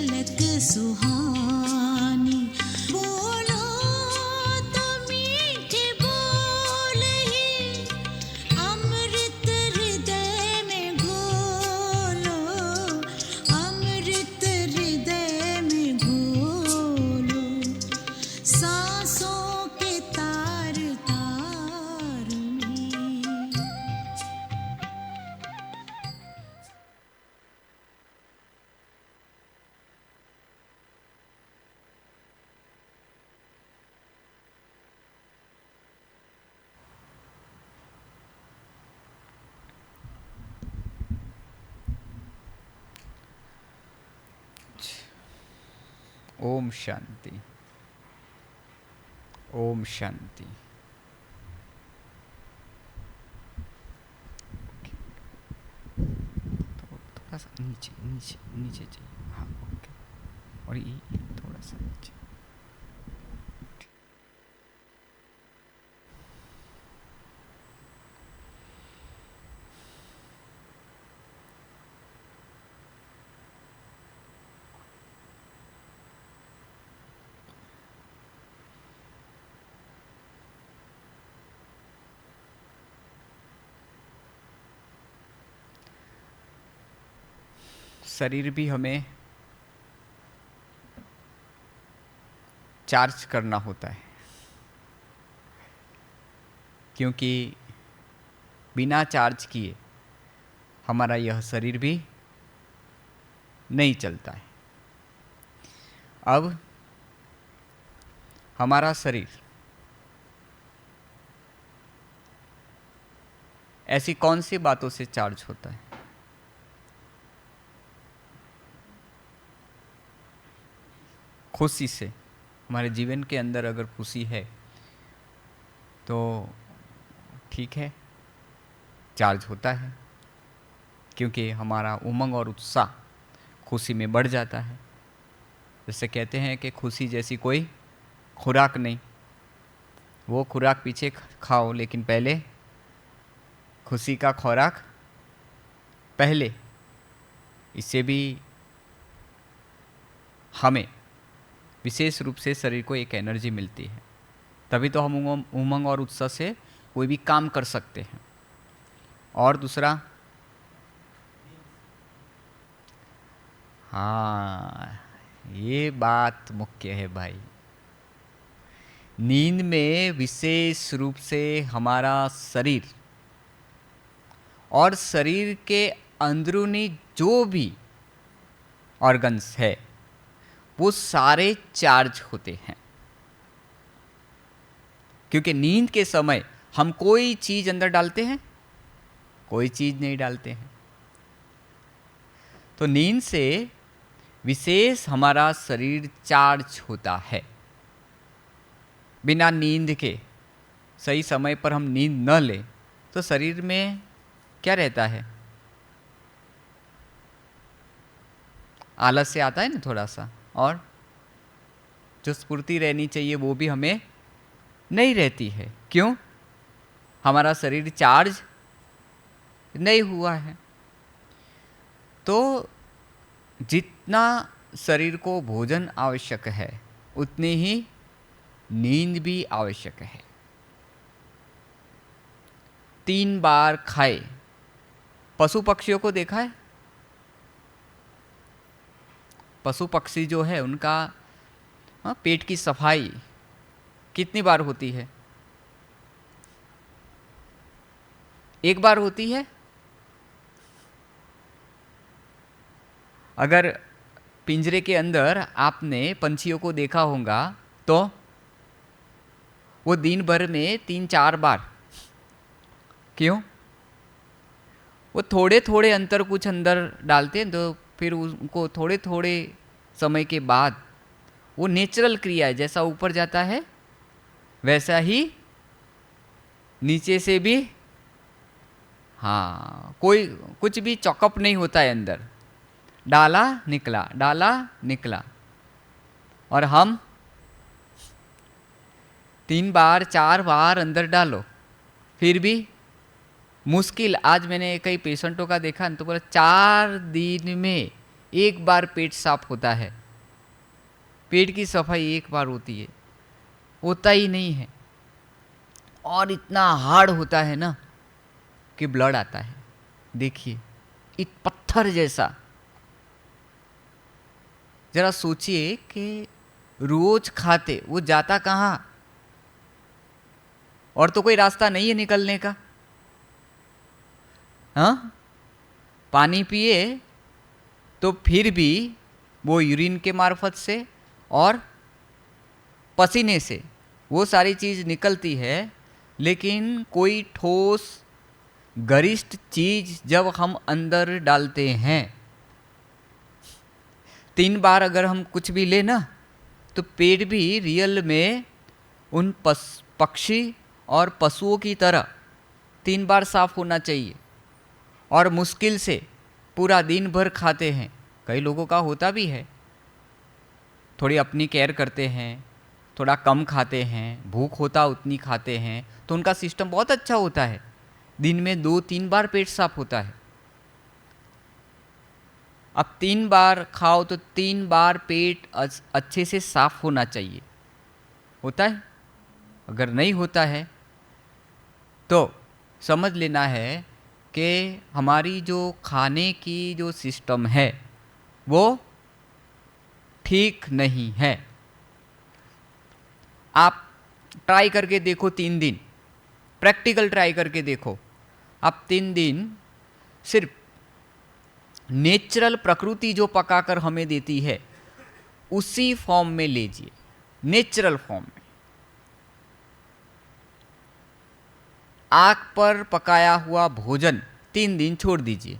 झलक सुहानी। बोलो तो मीठे बोल ही अमृत हृदय में घोलो, अमृत हृदय में घोलो। सांसों के तार तार में। ओम शांति, ओम शांति। थोड़ा सा नीचे नीचे नीचे चाहिए, हाँ ओके। और ये थोड़ा सा नीचे। शरीर भी हमें चार्ज करना होता है, क्योंकि बिना चार्ज किए हमारा यह शरीर भी नहीं चलता है। अब हमारा शरीर ऐसी कौन सी बातों से चार्ज होता है? खुशी से। हमारे जीवन के अंदर अगर खुशी है तो ठीक है, चार्ज होता है, क्योंकि हमारा उमंग और उत्साह खुशी में बढ़ जाता है। जैसे कहते हैं कि खुशी जैसी कोई खुराक नहीं। वो खुराक पीछे खाओ, लेकिन पहले खुशी का खुराक पहले। इससे भी हमें विशेष रूप से शरीर को एक एनर्जी मिलती है, तभी तो हम उमंग और उत्साह से कोई भी काम कर सकते हैं। और दूसरा, हाँ ये बात मुख्य है भाई। नींद में विशेष रूप से हमारा शरीर और शरीर के अंदरूनी जो भी ऑर्गन्स है वो सारे चार्ज होते हैं, क्योंकि नींद के समय हम कोई चीज अंदर डालते हैं? कोई चीज नहीं डालते हैं। तो नींद से विशेष हमारा शरीर चार्ज होता है। बिना नींद के सही समय पर हम नींद न लें तो शरीर में क्या रहता है? आलस्य आता है ना थोड़ा सा, और जो स्फूर्ति रहनी चाहिए वो भी हमें नहीं रहती है। क्यों? हमारा शरीर चार्ज नहीं हुआ है। तो जितना शरीर को भोजन आवश्यक है उतनी ही नींद भी आवश्यक है। 3 बार खाए। पशु पक्षियों को देखा है? पशु पक्षी जो है उनका पेट की सफाई कितनी बार होती है? 1 बार होती है। अगर पिंजरे के अंदर आपने पंछियों को देखा होगा तो वो दिन भर में 3-4 बार। क्यों? वो थोड़े थोड़े अंतर कुछ अंदर डालते हैं, तो फिर उनको थोड़े थोड़े समय के बाद वो नेचुरल क्रिया है, जैसा ऊपर जाता है वैसा ही नीचे से भी। हाँ, कोई कुछ भी चॉकअप नहीं होता है अंदर। डाला निकला, डाला निकला। और हम 3 बार 4 बार अंदर डालो फिर भी मुश्किल। आज मैंने कई पेशेंटों का देखा तो बोला 4 दिन में एक बार पेट साफ होता है, पेट की सफाई एक बार होती है, होता ही नहीं है। और इतना हार्ड होता है ना कि ब्लड आता है। देखिए एक पत्थर जैसा। जरा सोचिए कि रोज खाते वो जाता कहाँ, और तो कोई रास्ता नहीं है निकलने का। हाँ, पानी पिए तो फिर भी वो यूरिन के मार्फत से और पसीने से वो सारी चीज़ निकलती है, लेकिन कोई ठोस गरिष्ठ चीज जब हम अंदर डालते हैं, 3 बार अगर हम कुछ भी ले ना, तो पेट भी रियल में उन पक्षी और पशुओं की तरह 3 बार साफ होना चाहिए। और मुश्किल से पूरा दिन भर खाते हैं। कई लोगों का होता भी है, थोड़ी अपनी केयर करते हैं, थोड़ा कम खाते हैं, भूख होता उतनी खाते हैं, तो उनका सिस्टम बहुत अच्छा होता है, दिन में 2-3 बार पेट साफ होता है। अब 3 बार खाओ तो 3 बार पेट अच्छे से साफ होना चाहिए। होता है? अगर नहीं होता है तो समझ लेना है कि हमारी जो खाने की जो सिस्टम है वो ठीक नहीं है। आप ट्राई करके देखो 3 दिन, प्रैक्टिकल ट्राई करके देखो। आप 3 दिन सिर्फ नेचुरल प्रकृति जो पकाकर हमें देती है उसी फॉर्म में लीजिए, नेचुरल फॉर्म में। आग पर पकाया हुआ भोजन 3 दिन छोड़ दीजिए।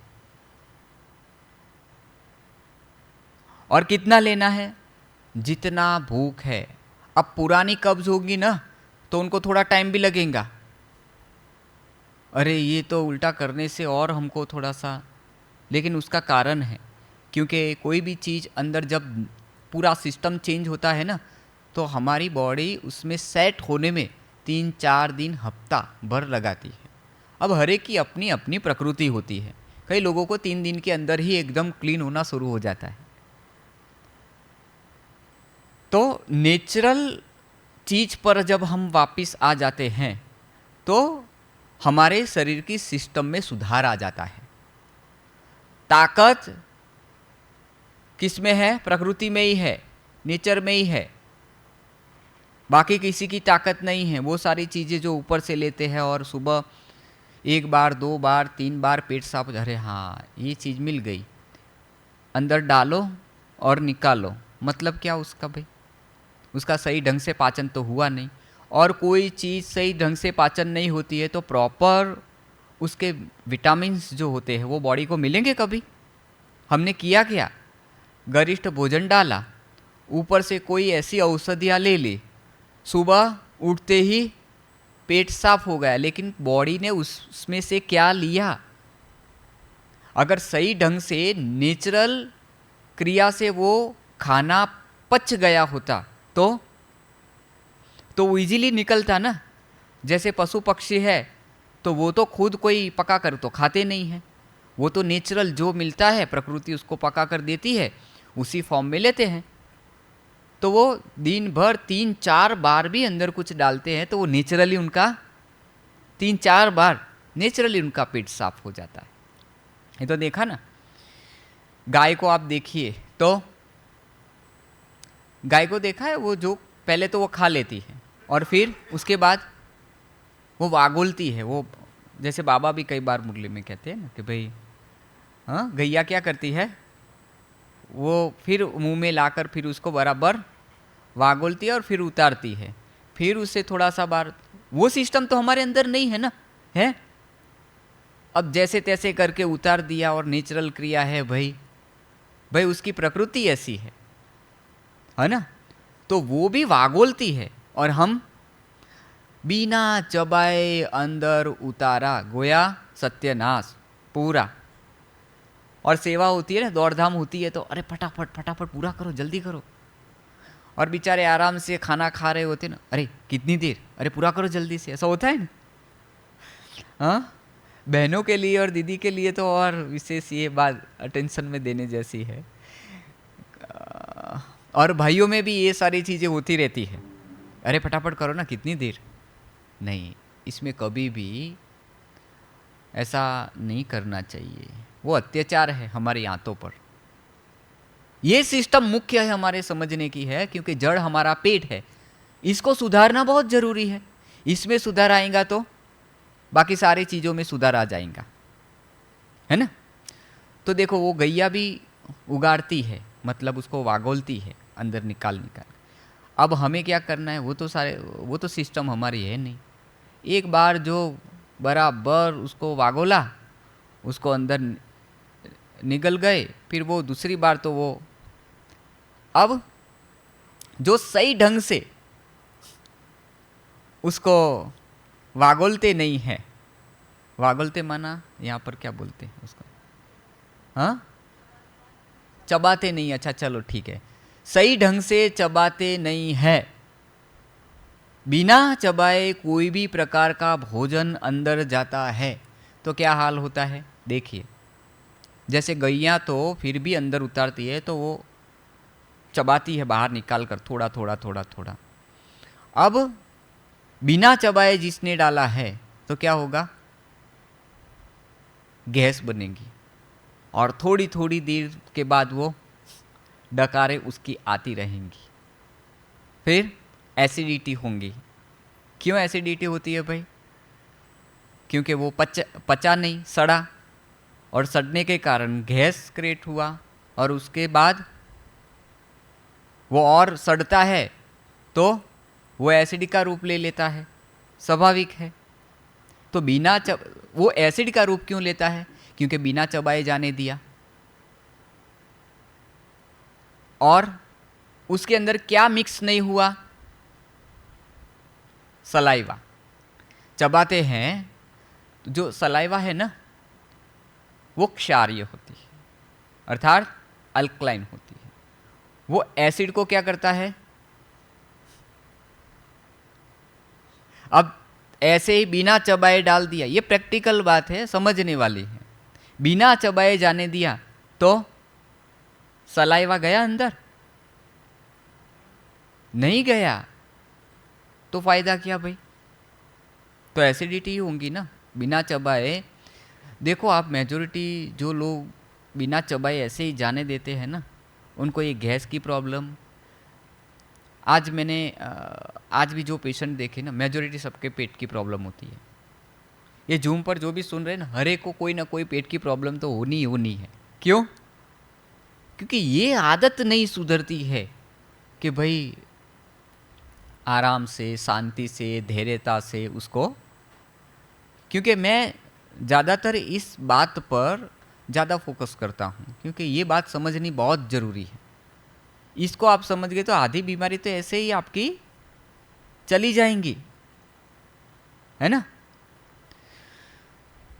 और कितना लेना है? जितना भूख है। अब पुरानी कब्ज होगी ना तो उनको थोड़ा टाइम भी लगेगा, अरे ये तो उल्टा करने से और हमको थोड़ा सा, लेकिन उसका कारण है क्योंकि कोई भी चीज़ अंदर जब पूरा सिस्टम चेंज होता है ना तो हमारी बॉडी उसमें सेट होने में 3-4 दिन हफ्ता भर लगाती है। अब हर एक की अपनी अपनी प्रकृति होती है। कई लोगों को 3 दिन के अंदर ही एकदम क्लीन होना शुरू हो जाता है। तो नेचुरल चीज़ पर जब हम वापस आ जाते हैं तो हमारे शरीर की सिस्टम में सुधार आ जाता है। ताकत किस में है? प्रकृति में ही है, नेचर में ही है। बाकी किसी की ताकत नहीं है। वो सारी चीज़ें जो ऊपर से लेते हैं और सुबह 1 बार 2 बार 3 बार पेट साफ, अरे हाँ ये चीज़ मिल गई, अंदर डालो और निकालो, मतलब क्या उसका भाई? उसका सही ढंग से पाचन तो हुआ नहीं। और कोई चीज़ सही ढंग से पाचन नहीं होती है तो प्रॉपर उसके विटामिन्स जो होते हैं वो बॉडी को मिलेंगे कभी? हमने किया क्या? गरिष्ठ भोजन डाला, ऊपर से कोई ऐसी औषधियाँ ले ली, सुबह उठते ही पेट साफ हो गया, लेकिन बॉडी ने उसमें से क्या लिया? अगर सही ढंग से नेचुरल क्रिया से वो खाना पच गया होता तो वो इजीली निकलता ना। जैसे पशु पक्षी है तो वो तो खुद कोई पका कर तो खाते नहीं है, वो तो नेचुरल जो मिलता है प्रकृति उसको पका कर देती है, उसी फॉर्म में लेते हैं। तो वो दिन भर 3-4 बार भी अंदर कुछ डालते हैं तो वो नेचुरली उनका 3-4 बार नेचुरली उनका पेट साफ हो जाता है। ये तो देखा ना। गाय को आप देखिए तो गाय को देखा है, वो जो पहले तो वो खा लेती है और फिर उसके बाद वो वागोलती है। वो जैसे बाबा भी कई बार मुरली में कहते हैं ना कि भाई हाँ गैया क्या करती है, वो फिर मुंह में लाकर फिर उसको बराबर वागोलती है और फिर उतारती है, फिर उससे थोड़ा सा बार। वो सिस्टम तो हमारे अंदर नहीं है ना, है? अब जैसे तैसे करके उतार दिया और नेचुरल क्रिया है भाई, भाई उसकी प्रकृति ऐसी है ना? तो वो भी वागोलती है और हम बिना चबाए अंदर उतारा, गोया सत्यानाश पूरा। और सेवा होती है ना, दौड़धाम होती है तो अरे फटाफट फटाफट पूरा करो, जल्दी करो। और बेचारे आराम से खाना खा रहे होते ना, अरे कितनी देर, अरे पूरा करो जल्दी से, ऐसा होता है ना। हाँ, बहनों के लिए और दीदी के लिए तो और विशेष ये बात अटेंशन में देने जैसी है और भाइयों में भी ये सारी चीज़ें होती रहती है। अरे फटाफट करो ना, कितनी देर। नहीं, इसमें कभी भी ऐसा नहीं करना चाहिए। वो अत्याचार है हमारी आंतों पर। ये सिस्टम मुख्य है हमारे समझने की है, क्योंकि जड़ हमारा पेट है। इसको सुधारना बहुत जरूरी है। इसमें सुधार आएगा तो बाकी सारी चीज़ों में सुधार आ जाएगा, है ना। तो देखो, वो गैया भी उगाड़ती है, मतलब उसको वागोलती है अंदर निकाल निकाल। अब हमें क्या करना है, वो तो सिस्टम हमारी है नहीं। एक बार जो बराबर उसको वागोला, उसको अंदर निगल गए, फिर वो दूसरी बार तो वो अब जो सही ढंग से उसको वागोलते नहीं है। वागोलते माना यहाँ पर क्या बोलते हैं उसको, हाँ, चबाते नहीं। अच्छा चलो ठीक है, सही ढंग से चबाते नहीं है। बिना चबाए कोई भी प्रकार का भोजन अंदर जाता है तो क्या हाल होता है। देखिए, जैसे गैया तो फिर भी अंदर उतारती है तो वो चबाती है बाहर निकाल कर, थोड़ा थोड़ा थोड़ा थोड़ा। अब बिना चबाए जिसने डाला है तो क्या होगा, गैस बनेगी, और थोड़ी थोड़ी देर के बाद वो डकारें उसकी आती रहेंगी, फिर एसिडिटी होंगी। क्यों एसिडिटी होती है भाई? क्योंकि वो पचा नहीं, सड़ा, और सड़ने के कारण गैस क्रिएट हुआ, और उसके बाद वो और सड़ता है तो वो एसिड का रूप ले लेता है, स्वाभाविक है। तो वो एसिड का रूप क्यों लेता है? क्योंकि बिना चबाए जाने दिया। और उसके अंदर क्या मिक्स नहीं हुआ? सलाइवा। चबाते हैं जो सलाइवा है ना, वो क्षारीय होती है, अर्थात अल्कलाइन होती है। वो एसिड को क्या करता है, अब ऐसे ही बिना चबाए डाल दिया। ये प्रैक्टिकल बात है, समझने वाली है। बिना चबाए जाने दिया तो सलाइवा गया अंदर? नहीं गया। तो फायदा क्या भाई? तो एसिडिटी ही होंगी ना बिना चबाए। देखो आप, मेजोरिटी जो लोग बिना चबाए ऐसे ही जाने देते हैं ना, उनको ये गैस की प्रॉब्लम। आज भी जो पेशेंट देखे ना, मेजोरिटी सबके पेट की प्रॉब्लम होती है। ये जूम पर जो भी सुन रहे हैं ना, हर एक को कोई ना कोई पेट की प्रॉब्लम तो होनी ही होनी है। क्यों? क्योंकि ये आदत नहीं सुधरती है कि भाई आराम से, शांति से, धैर्यता से उसको। क्योंकि मैं ज़्यादातर इस बात पर ज़्यादा फोकस करता हूँ, क्योंकि ये बात समझनी बहुत ज़रूरी है। इसको आप समझ गए तो आधी बीमारी तो ऐसे ही आपकी चली जाएंगी, है ना।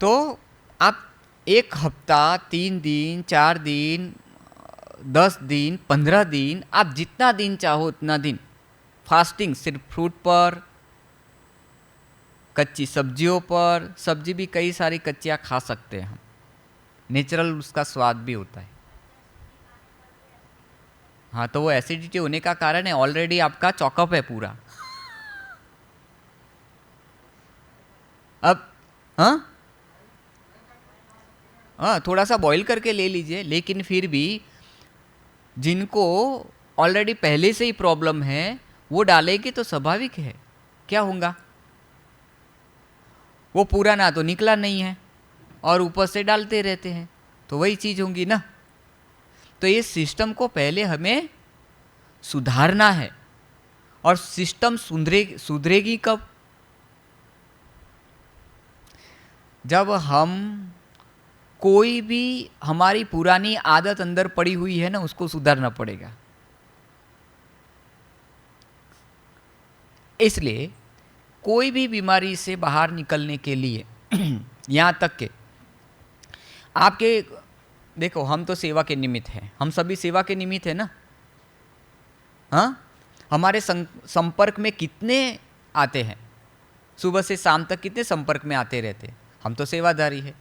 तो आप 1 हफ्ता, 3 दिन, 4 दिन, 10 दिन, 15 दिन, आप जितना दिन चाहो उतना दिन फास्टिंग, सिर्फ फ्रूट पर, कच्ची सब्जियों पर। सब्जी भी कई सारी कच्चियाँ खा सकते हैं हम, नेचुरल उसका स्वाद भी होता है। हाँ, तो वो एसिडिटी होने का कारण है, ऑलरेडी आपका चॉकअप है पूरा। अब हाँ, थोड़ा सा बॉईल करके ले लीजिए, लेकिन फिर भी जिनको ऑलरेडी पहले से ही प्रॉब्लम है वो डालेगी तो स्वाभाविक है क्या होगा, वो पूरा ना तो निकला नहीं है और ऊपर से डालते रहते हैं, तो वही चीज़ होंगी ना। तो ये सिस्टम को पहले हमें सुधारना है। और सिस्टम सुधरेगी कब? जब हम कोई भी हमारी पुरानी आदत अंदर पड़ी हुई है ना, उसको सुधारना पड़ेगा। इसलिए कोई भी बीमारी से बाहर निकलने के लिए यहाँ तक के आपके, देखो हम तो सेवा के निमित्त हैं, हम सभी सेवा के निमित्त है ना। हाँ, हमारे संपर्क में कितने आते हैं, सुबह से शाम तक कितने संपर्क में आते रहते हैं। हम तो सेवादारी है,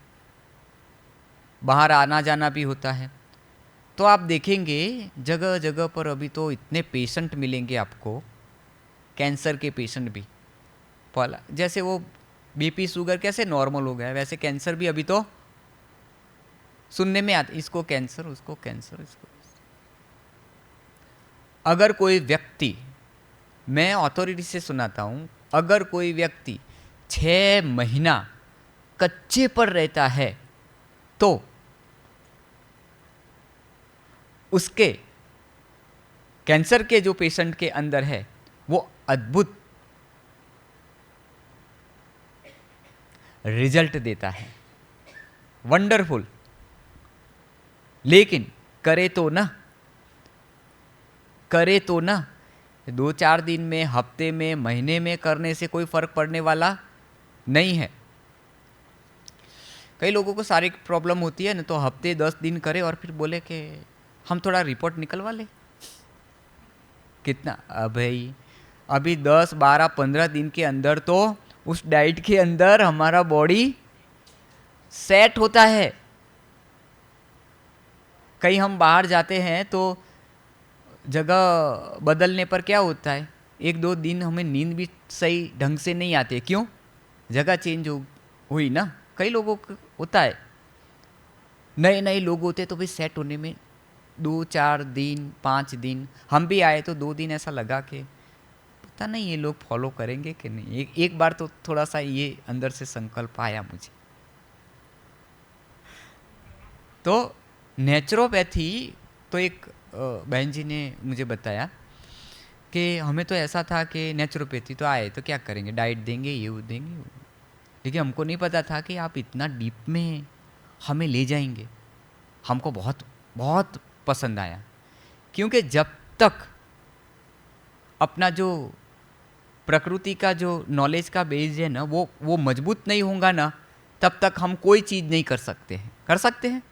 बाहर आना जाना भी होता है। तो आप देखेंगे जगह जगह पर अभी तो इतने पेशेंट मिलेंगे आपको, कैंसर के पेशेंट भी। पहला जैसे वो बीपी शुगर कैसे नॉर्मल हो गया है, वैसे कैंसर भी अभी तो सुनने में आता, इसको कैंसर, उसको कैंसर, इसको। अगर कोई व्यक्ति, मैं अथॉरिटी से सुनाता हूं, अगर कोई व्यक्ति 6 महीना कच्चे पर रहता है तो उसके कैंसर के जो पेशेंट के अंदर है वो अद्भुत रिजल्ट देता है, वंडरफुल। लेकिन करे तो ना, करे तो ना, 2-4 दिन में, हफ्ते में, महीने में करने से कोई फर्क पड़ने वाला नहीं है। कई लोगों को शारीरिक प्रॉब्लम होती है ना, तो हफ्ते 10 दिन करे और फिर बोले कि हम थोड़ा रिपोर्ट निकलवा ले। कितना भाई, अभी 10, 12, 15 दिन के अंदर तो उस डाइट के अंदर हमारा बॉडी सेट होता है। कहीं हम बाहर जाते हैं तो जगह बदलने पर क्या होता है, 1-2 दिन हमें नींद भी सही ढंग से नहीं आती है। क्यों? जगह चेंज हुई ना। कई लोगों को होता है, नए नए लोग होते तो भी सेट होने में 2-4 दिन, 5 दिन। हम भी आए तो 2 दिन ऐसा लगा कि पता नहीं ये लोग फॉलो करेंगे कि नहीं। एक बार तो थोड़ा सा ये अंदर से संकल्प आया मुझे। तो नेचुरोपैथी, तो एक बहन जी ने मुझे बताया कि हमें तो ऐसा था कि नेचुरोपैथी तो आए तो क्या करेंगे, डाइट देंगे, ये वो देंगे, लेकिन हमको नहीं पता था कि आप इतना डीप में हमें ले जाएंगे। हमको बहुत बहुत पसंद आया, क्योंकि जब तक अपना जो प्रकृति का जो नॉलेज का बेस है ना वो मजबूत नहीं होगा ना, तब तक हम कोई चीज़ नहीं कर सकते हैं। कर सकते हैं?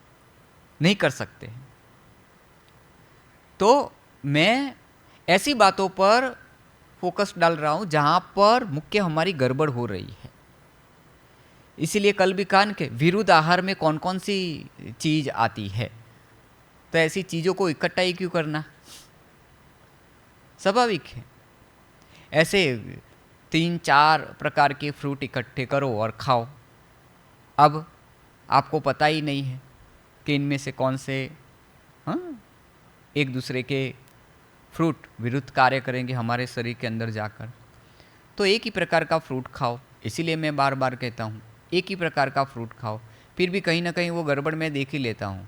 नहीं कर सकते हैं। तो मैं ऐसी बातों पर फोकस डाल रहा हूँ जहाँ पर मुख्य हमारी गड़बड़ हो रही है। इसीलिए कल भी कहा कि विरुद्ध आहार में कौन कौन सी चीज़ आती है, तो ऐसी चीज़ों को इकट्ठा ही क्यों करना, स्वाभाविक है। ऐसे 3-4 प्रकार के फ्रूट इकट्ठे करो और खाओ। अब आपको पता ही नहीं है कि इनमें से कौन से एक दूसरे के फ्रूट विरुद्ध कार्य करेंगे हमारे शरीर के अंदर जाकर। तो एक ही प्रकार का फ्रूट खाओ। इसीलिए मैं बार बार कहता हूँ एक ही प्रकार का फ्रूट खाओ। फिर भी कहीं ना कहीं वो गड़बड़ मैं देख ही लेता हूँ,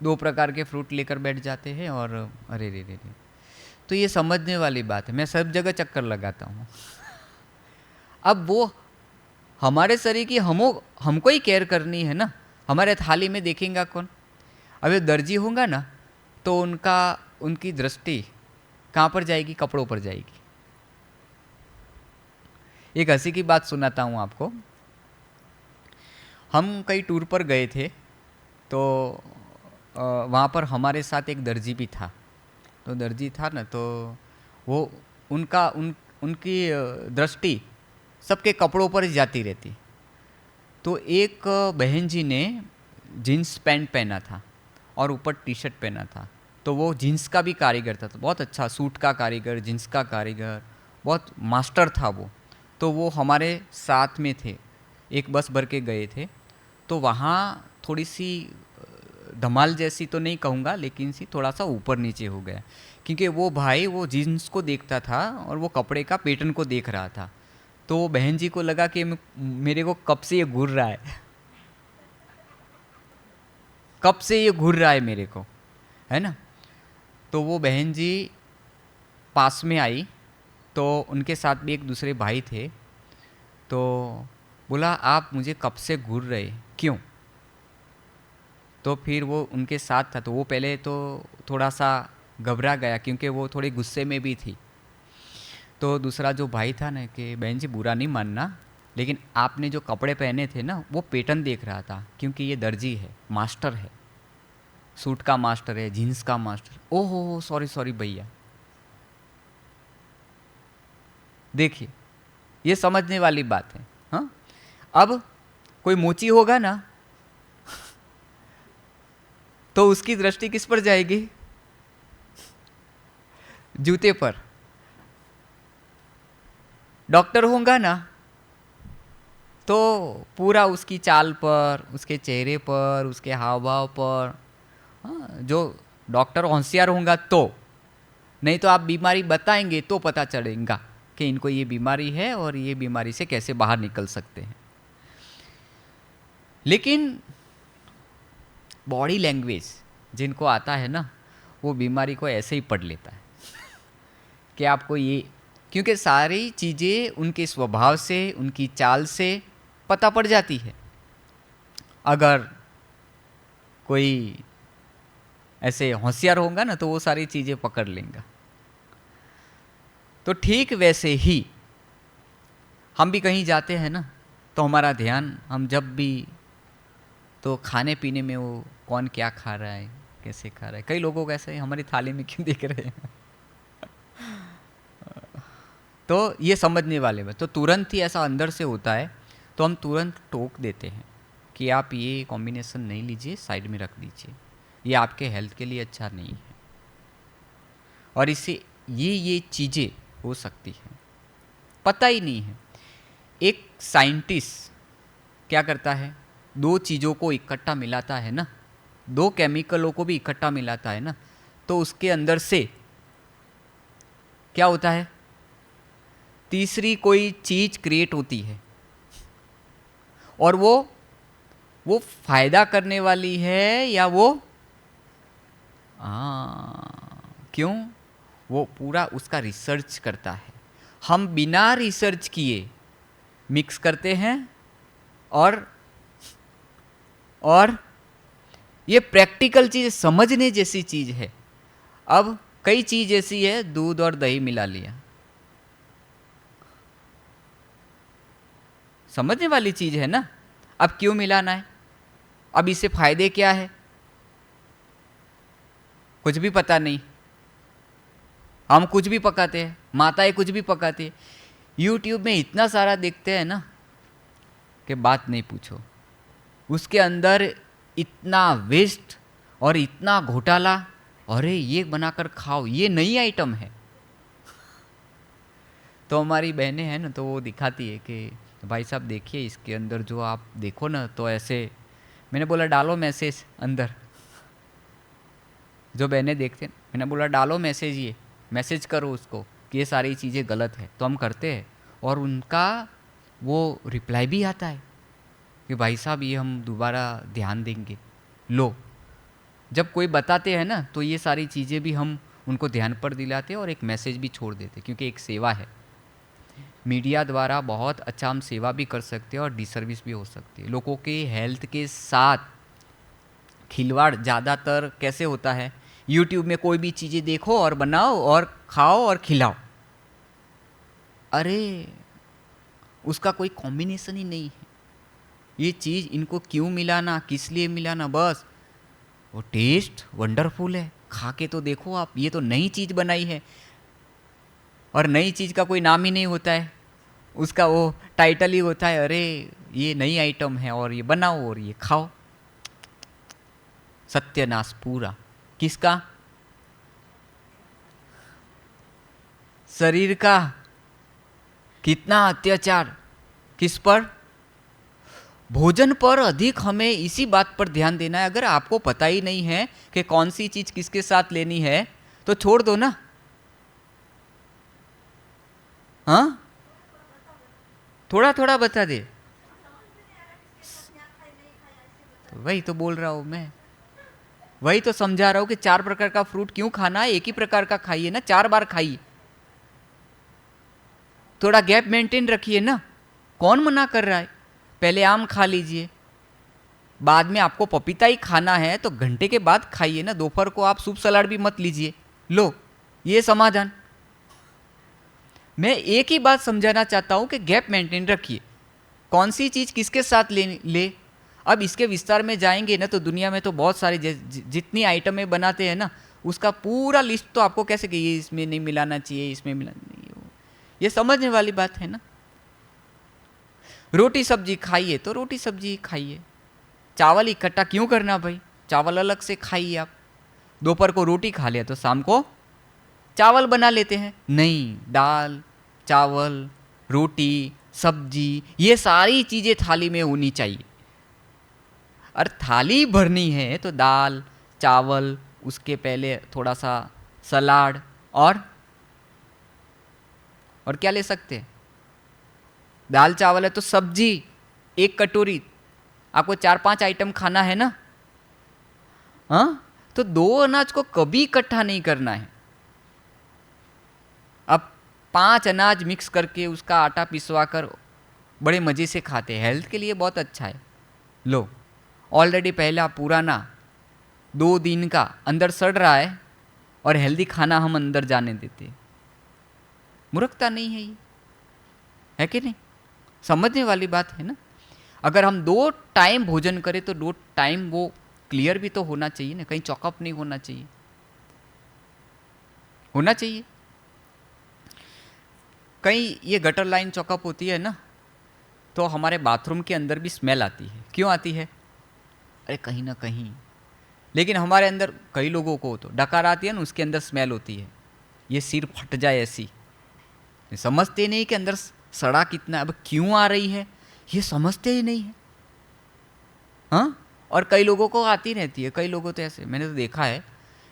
2 प्रकार के फ्रूट लेकर बैठ जाते हैं और अरे रे रे रे। तो ये समझने वाली बात है, मैं सब जगह चक्कर लगाता हूँ। अब वो हमारे शरीर की हमको ही केयर करनी है ना। हमारे थाली में देखेंगे कौन? अभी दर्जी होगा ना तो उनकी दृष्टि कहाँ पर जाएगी? कपड़ों पर जाएगी। एक हंसी की बात सुनाता हूँ आपको। हम कई टूर पर गए थे, तो वहाँ पर हमारे साथ एक दर्जी भी था। तो दर्जी था ना, तो वो उनकी दृष्टि सबके कपड़ों पर ही जाती रहती। तो एक बहन जी ने जीन्स पैंट पहना था और ऊपर टी शर्ट पहना था। तो वो जीन्स का भी कारीगर था, तो बहुत अच्छा, सूट का कारीगर, जीन्स का कारीगर, बहुत मास्टर था वो। तो वो हमारे साथ में थे, एक बस भर के गए थे। तो वहाँ थोड़ी सी धमाल जैसी तो नहीं कहूँगा, लेकिन सी थोड़ा सा ऊपर नीचे हो गया, क्योंकि वो भाई वो जीन्स को देखता था और वो कपड़े का पैटर्न को देख रहा था। तो वो बहन जी को लगा कि मेरे को कब से ये घूर रहा है, कब से ये घूर रहा है मेरे को, है ना। तो वो बहन जी पास में आई, तो उनके साथ भी एक दूसरे भाई थे। तो बोला आप मुझे कब से घूर रहे, क्यों? तो फिर वो उनके साथ था, तो वो पहले तो थोड़ा सा घबरा गया, क्योंकि वो थोड़ी गुस्से में भी थी। तो दूसरा जो भाई था ना कि बहन जी बुरा नहीं मानना, लेकिन आपने जो कपड़े पहने थे ना वो पैटर्न देख रहा था, क्योंकि ये दर्जी है, मास्टर है, सूट का मास्टर है, जीन्स का मास्टर। ओहो सॉरी भैया। देखिए ये समझने वाली बात है। हाँ, अब कोई मोची होगा ना तो उसकी दृष्टि किस पर जाएगी? जूते पर। डॉक्टर होगा ना तो पूरा उसकी चाल पर, उसके चेहरे पर, उसके हाव भाव पर, जो डॉक्टर होशियार होगा तो, नहीं तो आप बीमारी बताएंगे तो पता चलेगा कि इनको ये बीमारी है और ये बीमारी से कैसे बाहर निकल सकते हैं। लेकिन बॉडी लैंग्वेज जिनको आता है ना, वो बीमारी को ऐसे ही पढ़ लेता है कि आपको ये, क्योंकि सारी चीज़ें उनके स्वभाव से, उनकी चाल से पता पड़ जाती है। अगर कोई ऐसे होशियार होगा ना तो वो सारी चीज़ें पकड़ लेगा। तो ठीक वैसे ही हम भी कहीं जाते हैं ना तो हमारा ध्यान, हम जब भी, तो खाने पीने में वो कौन क्या खा रहा है, कैसे खा रहा है। कई लोगों को ऐसे हमारी थाली में क्यों दिख रहे हैं तो ये समझने वाले में तो तुरंत ही ऐसा अंदर से होता है, तो हम तुरंत टोक देते हैं कि आप ये कॉम्बिनेशन नहीं लीजिए, साइड में रख दीजिए, ये आपके हेल्थ के लिए अच्छा नहीं है। और इससे ये चीज़ें हो सकती हैं, पता ही नहीं है। एक साइंटिस्ट क्या करता है, दो चीज़ों को इकट्ठा मिलाता है ना, दो केमिकलों को भी इकट्ठा मिलाता है ना, तो उसके अंदर से क्या होता है, तीसरी कोई चीज़ क्रिएट होती है। और वो फायदा करने वाली है या वो क्यों, वो पूरा उसका रिसर्च करता है। हम बिना रिसर्च किए मिक्स करते हैं और ये प्रैक्टिकल चीज़, समझने जैसी चीज़ है। अब कई चीज़ ऐसी है, दूध और दही मिला लिया, समझने वाली चीज़ है ना। अब क्यों मिलाना है, अब इससे फायदे क्या है, कुछ भी पता नहीं। हम कुछ भी पकाते हैं, माताएं कुछ भी पकाती है, यूट्यूब में इतना सारा देखते हैं ना कि बात नहीं पूछो। उसके अंदर इतना वेस्ट और इतना घोटाला, अरे ये बनाकर खाओ, ये नई आइटम है। तो हमारी बहनें हैं ना, तो वो दिखाती है कि भाई साहब देखिए इसके अंदर जो आप देखो ना, तो ऐसे, मैंने बोला डालो मैसेज अंदर, जो बहनें देखते हैं, मैंने बोला डालो मैसेज, ये मैसेज करो उसको कि ये सारी चीज़ें गलत है। तो हम करते हैं और उनका वो रिप्लाई भी आता है कि भाई साहब ये हम दोबारा ध्यान देंगे। लो, जब कोई बताते हैं ना तो ये सारी चीज़ें भी हम उनको ध्यान पर दिलाते हैं और एक मैसेज भी छोड़ देते, क्योंकि एक सेवा है। मीडिया द्वारा बहुत अच्छा हम सेवा भी कर सकते हैं और डिसर्विस भी हो सकती है। लोगों के हेल्थ के साथ खिलवाड़ ज़्यादातर कैसे होता है, यूट्यूब में कोई भी चीज़ें देखो और बनाओ और खाओ और खिलाओ, अरे उसका कोई कॉम्बिनेशन ही नहीं है। ये चीज़ इनको क्यों मिलाना, किस लिए मिलाना, बस वो टेस्ट वंडरफुल है, खा के तो देखो आप, ये तो नई चीज़ बनाई है। और नई चीज़ का कोई नाम ही नहीं होता है, उसका वो टाइटल ही होता है, अरे ये नई आइटम है और ये बनाओ और ये खाओ। सत्यानाश पूरा किसका, शरीर का। कितना अत्याचार किस पर, भोजन पर अधिक हमें इसी बात पर ध्यान देना है। अगर आपको पता ही नहीं है कि कौन सी चीज किसके साथ लेनी है तो छोड़ दो ना। हाँ, थोड़ा थोड़ा बता दे, तो वही तो बोल रहा हूं मैं, वही तो समझा रहा हूं कि 4 प्रकार का फ्रूट क्यों खाना है, एक ही प्रकार का खाइए ना, 4 बार खाइए, थोड़ा गैप मेंटेन रखिए ना। कौन मना कर रहा है, पहले आम खा लीजिए, बाद में आपको पपीता ही खाना है तो घंटे के बाद खाइए ना। दोपहर को आप सूप सलाद भी मत लीजिए। लो, ये समाधान। मैं एक ही बात समझाना चाहता हूं कि गैप मेंटेन रखिए, कौन सी चीज किसके साथ ले। अब इसके विस्तार में जाएंगे ना तो दुनिया में तो बहुत सारी जितनी आइटमें बनाते हैं ना, उसका पूरा लिस्ट तो आपको कैसे कि ये इसमें नहीं मिलाना चाहिए, इसमें मिलाना नहीं, ये समझने वाली बात है ना। रोटी सब्जी खाइए तो रोटी सब्जी खाइए, चावल इकट्ठा क्यों करना भाई, चावल अलग से खाइए आप। दोपहर को रोटी खा लिया तो शाम को चावल बना लेते हैं। नहीं, दाल, चावल, रोटी, सब्जी, ये सारी चीज़ें थाली में होनी चाहिए। और थाली भरनी है तो दाल, चावल, उसके पहले थोड़ा सा सलाद और क्या ले सकते हैं? दाल चावल है तो सब्जी, एक कटोरी। आपको 4-5 आइटम खाना है ना, हाँ? तो 2 अनाज को कभी इकट्ठा नहीं करना है। अब 5 अनाज मिक्स करके उसका आटा पिसवा कर बड़े मज़े से खाते हैं, हेल्थ के लिए बहुत अच्छा है। लो, ऑलरेडी पहला पुराना 2 दिन का अंदर सड़ रहा है और हेल्दी खाना हम अंदर जाने देते हैं। मूर्खता नहीं है ये, है कि नहीं? समझने वाली बात है ना। अगर हम 2 टाइम भोजन करें तो 2 टाइम वो क्लियर भी तो होना चाहिए ना, कहीं चौकअप नहीं होना चाहिए, होना चाहिए। कहीं ये गटर लाइन चौकअप होती है ना, तो हमारे बाथरूम के अंदर भी स्मेल आती है। क्यों आती है? अरे कहीं ना कहीं। लेकिन हमारे अंदर कई लोगों को तो डकार आती है ना, उसके अंदर स्मेल होती है, ये सिर फट जाए ऐसी। समझते नहीं कि अंदर सड़ा कितना, अब क्यों आ रही है ये समझते ही नहीं है, हाँ? और कई लोगों को आती रहती है, कई लोगों तो ऐसे, मैंने तो देखा है,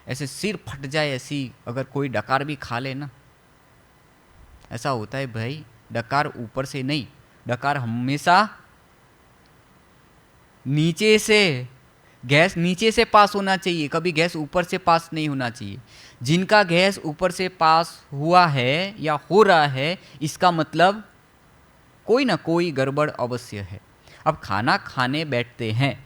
ऐसे सिर फट जाए ऐसी अगर कोई डकार भी खा ले ना। ऐसा होता है भाई, डकार ऊपर से नहीं, डकार हमेशा नीचे से, गैस नीचे से पास होना चाहिए, कभी गैस ऊपर से पास नहीं होना चाहिए। जिनका गैस ऊपर से पास हुआ है या हो रहा है, इसका मतलब कोई ना कोई गड़बड़ अवश्य है। अब खाना खाने बैठते हैं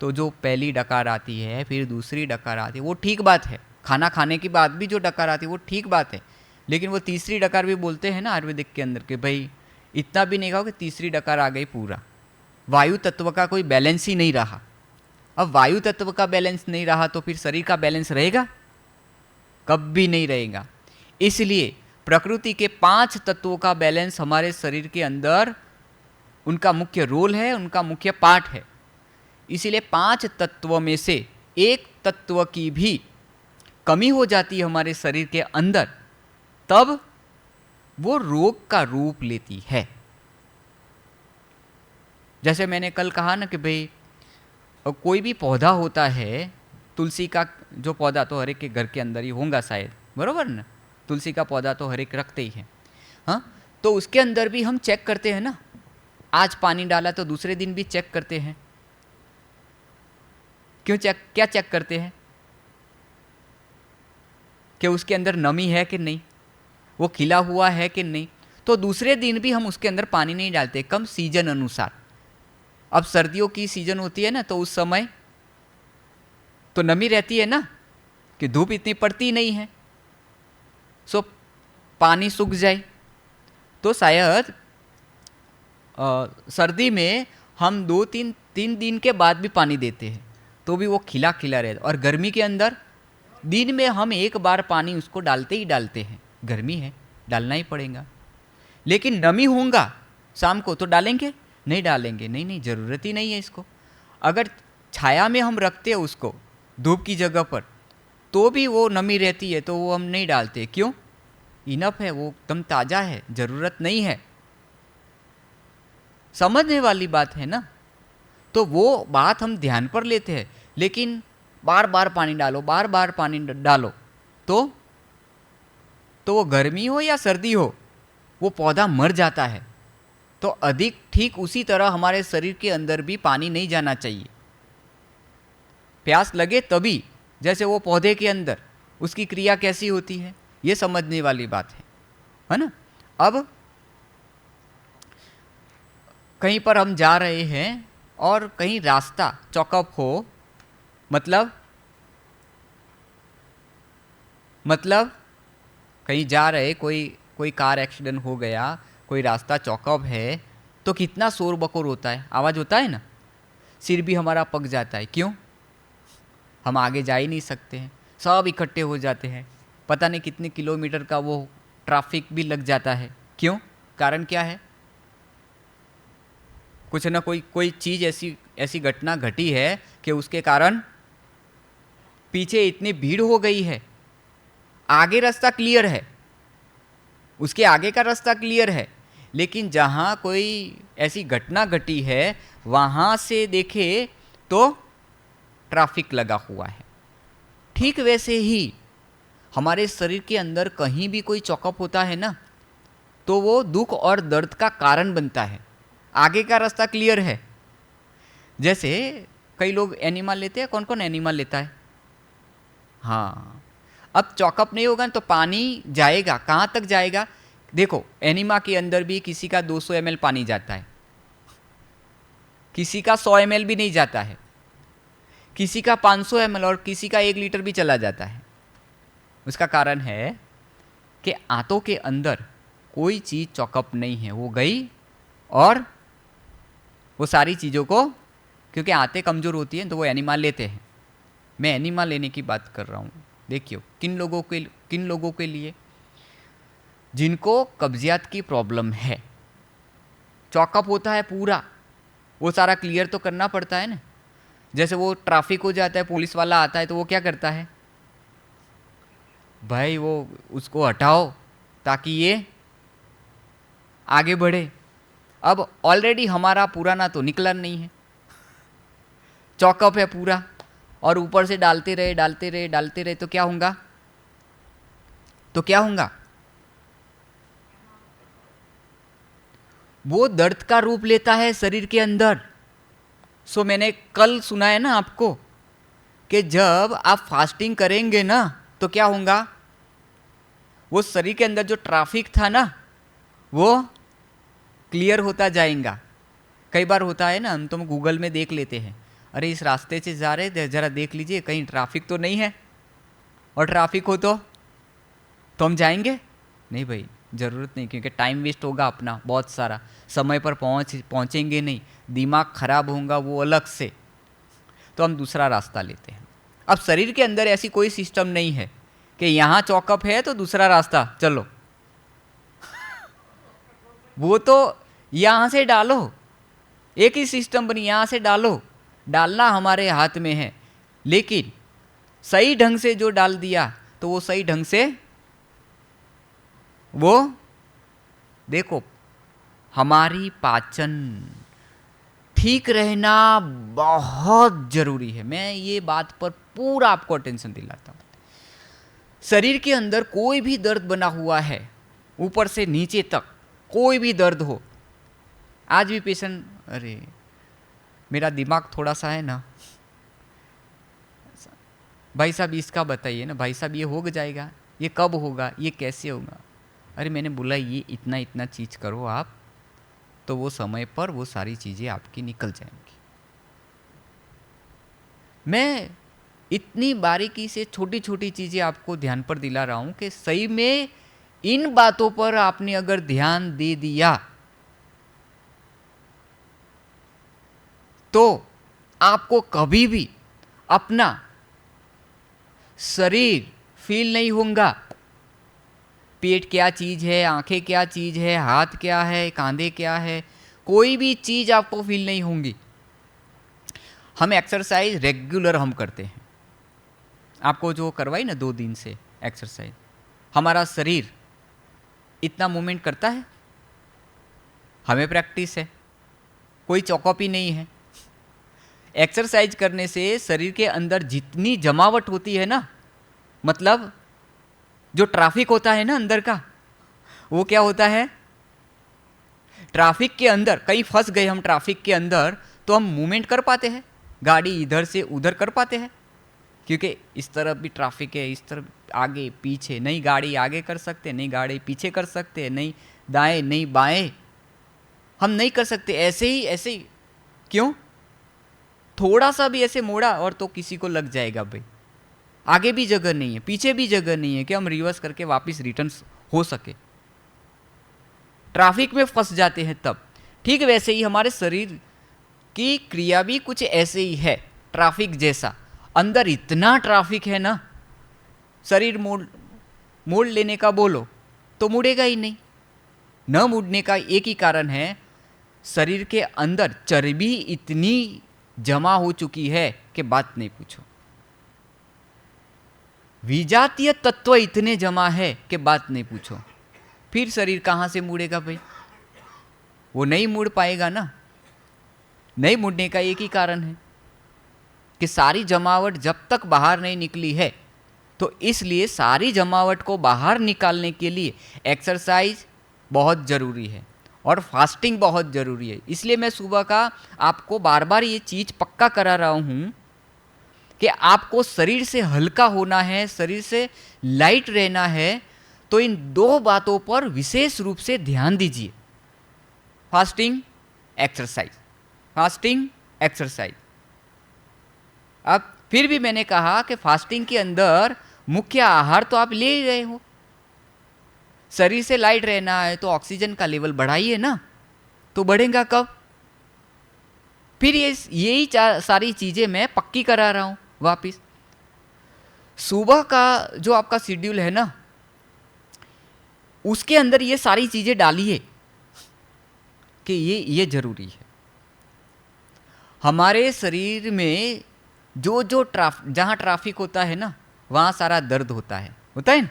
तो जो पहली डकार आती है, फिर दूसरी डकार आती है, वो ठीक बात है। खाना खाने के बाद भी जो डकार आती है वो ठीक बात है। लेकिन वो तीसरी डकार भी बोलते हैं ना आयुर्वेदिक के अंदर कि भाई इतना भी नहीं खाओ कि तीसरी डकार आ गई पूरा। वायु तत्व का कोई बैलेंस ही नहीं रहा। अब वायु तत्व का बैलेंस नहीं रहा तो फिर शरीर का बैलेंस रहेगा? कभी नहीं रहेगा। इसलिए प्रकृति के 5 तत्वों का बैलेंस हमारे शरीर के अंदर उनका मुख्य रोल है, उनका मुख्य पार्ट है। इसीलिए 5 तत्वों में से एक तत्व की भी कमी हो जाती है हमारे शरीर के अंदर, तब वो रोग का रूप लेती है। जैसे मैंने कल कहा ना कि भाई कोई भी पौधा होता है, तुलसी का जो पौधा तो हर एक के घर के अंदर ही होगा शायद, बरोबर ना? तुलसी का पौधा तो हर एक रखते ही है, हाँ? तो उसके अंदर भी हम चेक करते हैं ना, आज पानी डाला तो दूसरे दिन भी चेक करते हैं। क्यों क्या चेक करते हैं? कि उसके अंदर नमी है कि नहीं, वो खिला हुआ है कि नहीं। तो दूसरे दिन भी हम उसके अंदर पानी नहीं डालते, कम सीजन अनुसार। अब सर्दियों की सीजन होती है ना, तो उस समय तो नमी रहती है ना, कि धूप इतनी पड़ती नहीं है, सो पानी सूख जाए। तो शायद सर्दी में हम 2-3 दिन के बाद भी पानी देते हैं तो भी वो खिला खिला रहता। और गर्मी के अंदर दिन में हम एक बार पानी उसको डालते ही डालते हैं, गर्मी है डालना ही पड़ेगा। लेकिन नमी होगा शाम को तो डालेंगे? नहीं डालेंगे, नहीं ज़रूरत ही नहीं है इसको। अगर छाया में हम रखते हैं उसको धूप की जगह पर, तो भी वो नमी रहती है, तो वो हम नहीं डालते। क्यों? इनफ है, वो एकदम ताज़ा है, ज़रूरत नहीं है। समझने वाली बात है ना। तो वो बात हम ध्यान पर लेते हैं, लेकिन बार बार पानी डालो, बार बार पानी डालो, तो वो गर्मी हो या सर्दी हो, वो पौधा मर जाता है। तो अधिक ठीक उसी तरह हमारे शरीर के अंदर भी पानी नहीं जाना चाहिए। प्यास लगे तभी, जैसे वो पौधे के अंदर उसकी क्रिया कैसी होती है, ये समझने वाली बात है ना। अब कहीं पर हम जा रहे हैं और कहीं रास्ता चौकअप हो, मतलब कहीं जा रहे, कोई कार एक्सीडेंट हो गया, कोई रास्ता चौकअप है, तो कितना शोर बकोर होता है, आवाज़ होता है ना, सिर भी हमारा पक जाता है। क्यों? हम आगे जा ही नहीं सकते हैं, सब इकट्ठे हो जाते हैं, पता नहीं कितने किलोमीटर का वो ट्रैफिक भी लग जाता है। क्यों? कारण क्या है? कुछ ना कोई चीज़ ऐसी घटना घटी है कि उसके कारण पीछे इतनी भीड़ हो गई है, आगे रास्ता क्लियर है, उसके आगे का रास्ता क्लियर है, लेकिन जहाँ कोई ऐसी घटना घटी है वहाँ से देखे तो ट्रैफिक लगा हुआ है। ठीक वैसे ही हमारे शरीर के अंदर कहीं भी कोई चौकअप होता है ना, तो वो दुख और दर्द का कारण बनता है। आगे का रास्ता क्लियर है। जैसे कई लोग एनिमा लेते हैं, कौन कौन एनिमा लेता है? हाँ, अब चौकअप नहीं होगा तो पानी जाएगा, कहाँ तक जाएगा? देखो, एनिमा के अंदर भी किसी का 200 ml पानी जाता है, किसी का 100 ml भी नहीं जाता है, किसी का 500 ml और किसी का 1 लीटर भी चला जाता है। उसका कारण है कि आंतों के अंदर कोई चीज़ चौकअप नहीं है, वो गई और वो सारी चीज़ों को, क्योंकि आंतें कमज़ोर होती हैं तो वो एनिमा लेते हैं। मैं एनिमा लेने की बात कर रहा हूँ। देखियो, किन लोगों के लिए? जिनको कब्जियत की प्रॉब्लम है, चौकअप होता है पूरा, वो सारा क्लियर तो करना पड़ता है ना। जैसे वो ट्रैफिक हो जाता है, पुलिस वाला आता है तो वो क्या करता है? भाई वो उसको हटाओ ताकि ये आगे बढ़े। अब ऑलरेडी हमारा पुराना तो निकला नहीं है, चौकअप है पूरा, और ऊपर से डालते रहे तो क्या होगा? वो दर्द का रूप लेता है शरीर के अंदर। सो मैंने कल सुना है ना आपको कि जब आप फास्टिंग करेंगे ना तो क्या होगा? वो शरीर के अंदर जो ट्रैफिक था ना वो क्लियर होता जाएगा। कई बार होता है ना, हम तो गूगल में देख लेते हैं, अरे इस रास्ते से जा रहे थे, ज़रा देख लीजिए कहीं ट्रैफिक तो नहीं है, और ट्रैफिक हो तो हम जाएंगे नहीं भाई, ज़रूरत नहीं, क्योंकि टाइम वेस्ट होगा अपना बहुत सारा, समय पर पहुँचेंगे नहीं, दिमाग खराब होगा वो अलग से, तो हम दूसरा रास्ता लेते हैं। अब शरीर के अंदर ऐसी कोई सिस्टम नहीं है कि यहाँ चौकअप है तो दूसरा रास्ता चलो वो तो यहाँ से डालो, एक ही सिस्टम बनी, यहाँ से डालो, डालना हमारे हाथ में है। लेकिन सही ढंग से जो डाल दिया तो वो सही ढंग से, वो देखो, हमारी पाचन ठीक रहना बहुत जरूरी है। मैं ये बात पर पूरा आपको अटेंशन दिलाता हूँ। शरीर के अंदर कोई भी दर्द बना हुआ है, ऊपर से नीचे तक कोई भी दर्द हो, आज भी पेशेंट, अरे मेरा दिमाग थोड़ा सा है ना भाई साहब, इसका बताइए ना भाई साहब, ये हो जाएगा, ये कब होगा, ये कैसे होगा? अरे मैंने बोला ये इतना चीज़ करो आप, तो वो समय पर वो सारी चीज़ें आपकी निकल जाएंगी। मैं इतनी बारीकी से छोटी छोटी चीज़ें आपको ध्यान पर दिला रहा हूँ कि सही में इन बातों पर आपने अगर ध्यान दे दिया तो आपको कभी भी अपना शरीर फील नहीं होगा। पेट क्या चीज़ है, आंखें क्या चीज़ है, हाथ क्या है, कंधे क्या है, कोई भी चीज़ आपको फील नहीं होंगी। हम एक्सरसाइज रेगुलर हम करते हैं, आपको जो करवाई ना 2 दिन से एक्सरसाइज, हमारा शरीर इतना मूवमेंट करता है, हमें प्रैक्टिस है, कोई चौकअप ही नहीं है। एक्सरसाइज करने से शरीर के अंदर जितनी जमावट होती है ना, मतलब जो ट्रैफिक होता है ना अंदर का, वो क्या होता है? ट्रैफिक के अंदर कहीं फंस गए हम ट्रैफिक के अंदर, तो हम मूवमेंट कर पाते हैं, गाड़ी इधर से उधर कर पाते हैं, क्योंकि इस तरफ भी ट्रैफिक है, इस तरफ आगे पीछे, नहीं गाड़ी आगे कर सकते, नहीं गाड़ी पीछे कर सकते, नहीं दाएं नहीं बाएं, हम नहीं कर सकते। ऐसे ही क्यों? थोड़ा सा भी ऐसे मोड़ा और तो किसी को लग जाएगा भाई, आगे भी जगह नहीं है, पीछे भी जगह नहीं है कि हम रिवर्स करके वापस रिटर्न हो सके, ट्रैफिक में फंस जाते हैं तब। ठीक वैसे ही हमारे शरीर की क्रिया भी कुछ ऐसे ही है, ट्रैफिक जैसा। अंदर इतना ट्रैफिक है ना, शरीर मोड़ लेने का बोलो तो मुड़ेगा ही नहीं। न मुड़ने का एक ही कारण है, शरीर के अंदर चर्बी इतनी जमा हो चुकी है कि बात नहीं पूछो। विजातीय तत्व इतने जमा है कि बात नहीं पूछो। फिर शरीर कहाँ से मुड़ेगा भाई? वो नहीं मुड़ पाएगा ना। नहीं मुड़ने का एक ही कारण है कि सारी जमावट जब तक बाहर नहीं निकली है, तो इसलिए सारी जमावट को बाहर निकालने के लिए एक्सरसाइज बहुत ज़रूरी है और फास्टिंग बहुत ज़रूरी है। इसलिए मैं सुबह का आपको बार बार ये चीज़ पक्का करा रहा हूँ कि आपको शरीर से हल्का होना है, शरीर से लाइट रहना है, तो इन दो बातों पर विशेष रूप से ध्यान दीजिए। Fasting, exercise, fasting, exercise. अब फिर भी मैंने कहा कि फास्टिंग के अंदर मुख्य आहार तो आप ले ही रहे हो। शरीर से लाइट रहना है तो ऑक्सीजन का लेवल बढ़ाइए ना। तो बढ़ेगा कब? फिर यही सारी चीज़ें मैं पक्की करा रहा हूँ वापिस। सुबह का जो आपका शेड्यूल है ना, उसके अंदर ये सारी चीज़ें डालिए कि ये जरूरी है। हमारे शरीर में जो जहाँ ट्रैफिक होता है ना, वहाँ सारा दर्द होता है ना।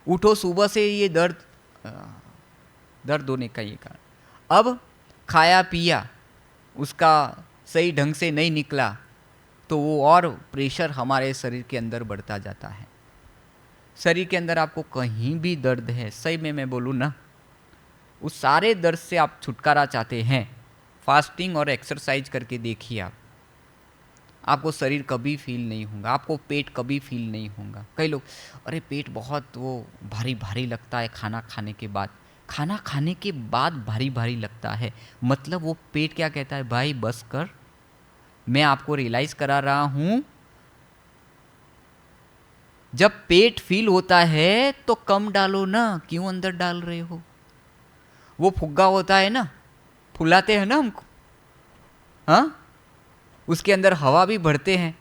उठो सुबह से ये दर्द होने का ये कारण। अब खाया पिया उसका सही ढंग से नहीं निकला तो वो और प्रेशर हमारे शरीर के अंदर बढ़ता जाता है। शरीर के अंदर आपको कहीं भी दर्द है, सही में मैं बोलूँ ना, उस सारे दर्द से आप छुटकारा चाहते हैं, फास्टिंग और एक्सरसाइज करके देखिए। आपको शरीर कभी फील नहीं होगा, आपको पेट कभी फील नहीं होगा। कई लोग, अरे पेट बहुत वो भारी भारी लगता है खाना खाने के बाद। खाना खाने के बाद भारी भारी लगता है, मतलब वो पेट क्या कहता है, भाई बस कर, मैं आपको रियलाइज करा रहा हूँ। जब पेट फील होता है तो कम डालो ना, क्यों अंदर डाल रहे हो? वो फुग्गा होता है ना, फुलाते हैं ना हमको, हाँ, उसके अंदर हवा भी भरते हैं,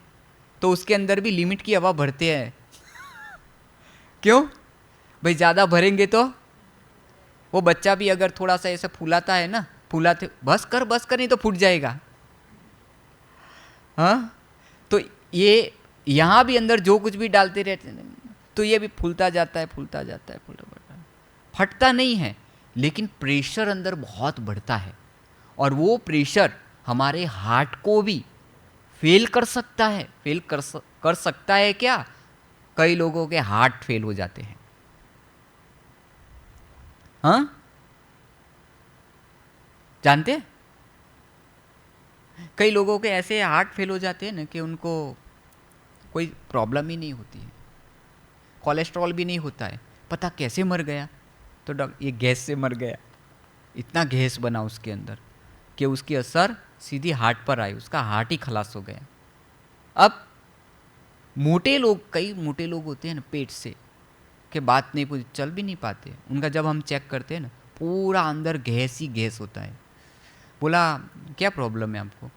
तो उसके अंदर भी लिमिट की हवा भरते हैं। क्यों भाई? ज़्यादा भरेंगे तो वो बच्चा भी अगर थोड़ा सा ऐसा फुलाता है ना, फुलाते बस कर नहीं तो फूट जाएगा। हाँ, तो ये यहाँ भी अंदर जो कुछ भी डालते रहते हैं तो ये भी फूलता जाता है, फटता नहीं है, लेकिन प्रेशर अंदर बहुत बढ़ता है। और वो प्रेशर हमारे हार्ट को भी फेल कर सकता है। कर सकता है क्या? कई लोगों के हार्ट फेल हो जाते हैं। हाँ, जानते हैं? कई लोगों के ऐसे हार्ट फेल हो जाते हैं ना कि उनको कोई प्रॉब्लम ही नहीं होती है, कोलेस्ट्रॉल भी नहीं होता है। पता कैसे मर गया? तो ये गैस से मर गया। इतना गैस बना उसके अंदर कि उसकी असर सीधी हार्ट पर आई, उसका हार्ट ही खलास हो गया। अब मोटे लोग, कई मोटे लोग होते हैं ना, पेट से के बात नहीं पूछ, चल भी नहीं पाते। उनका जब हम चेक करते हैं ना, पूरा अंदर गैस ही गैस होता है। बोला क्या प्रॉब्लम है आपको?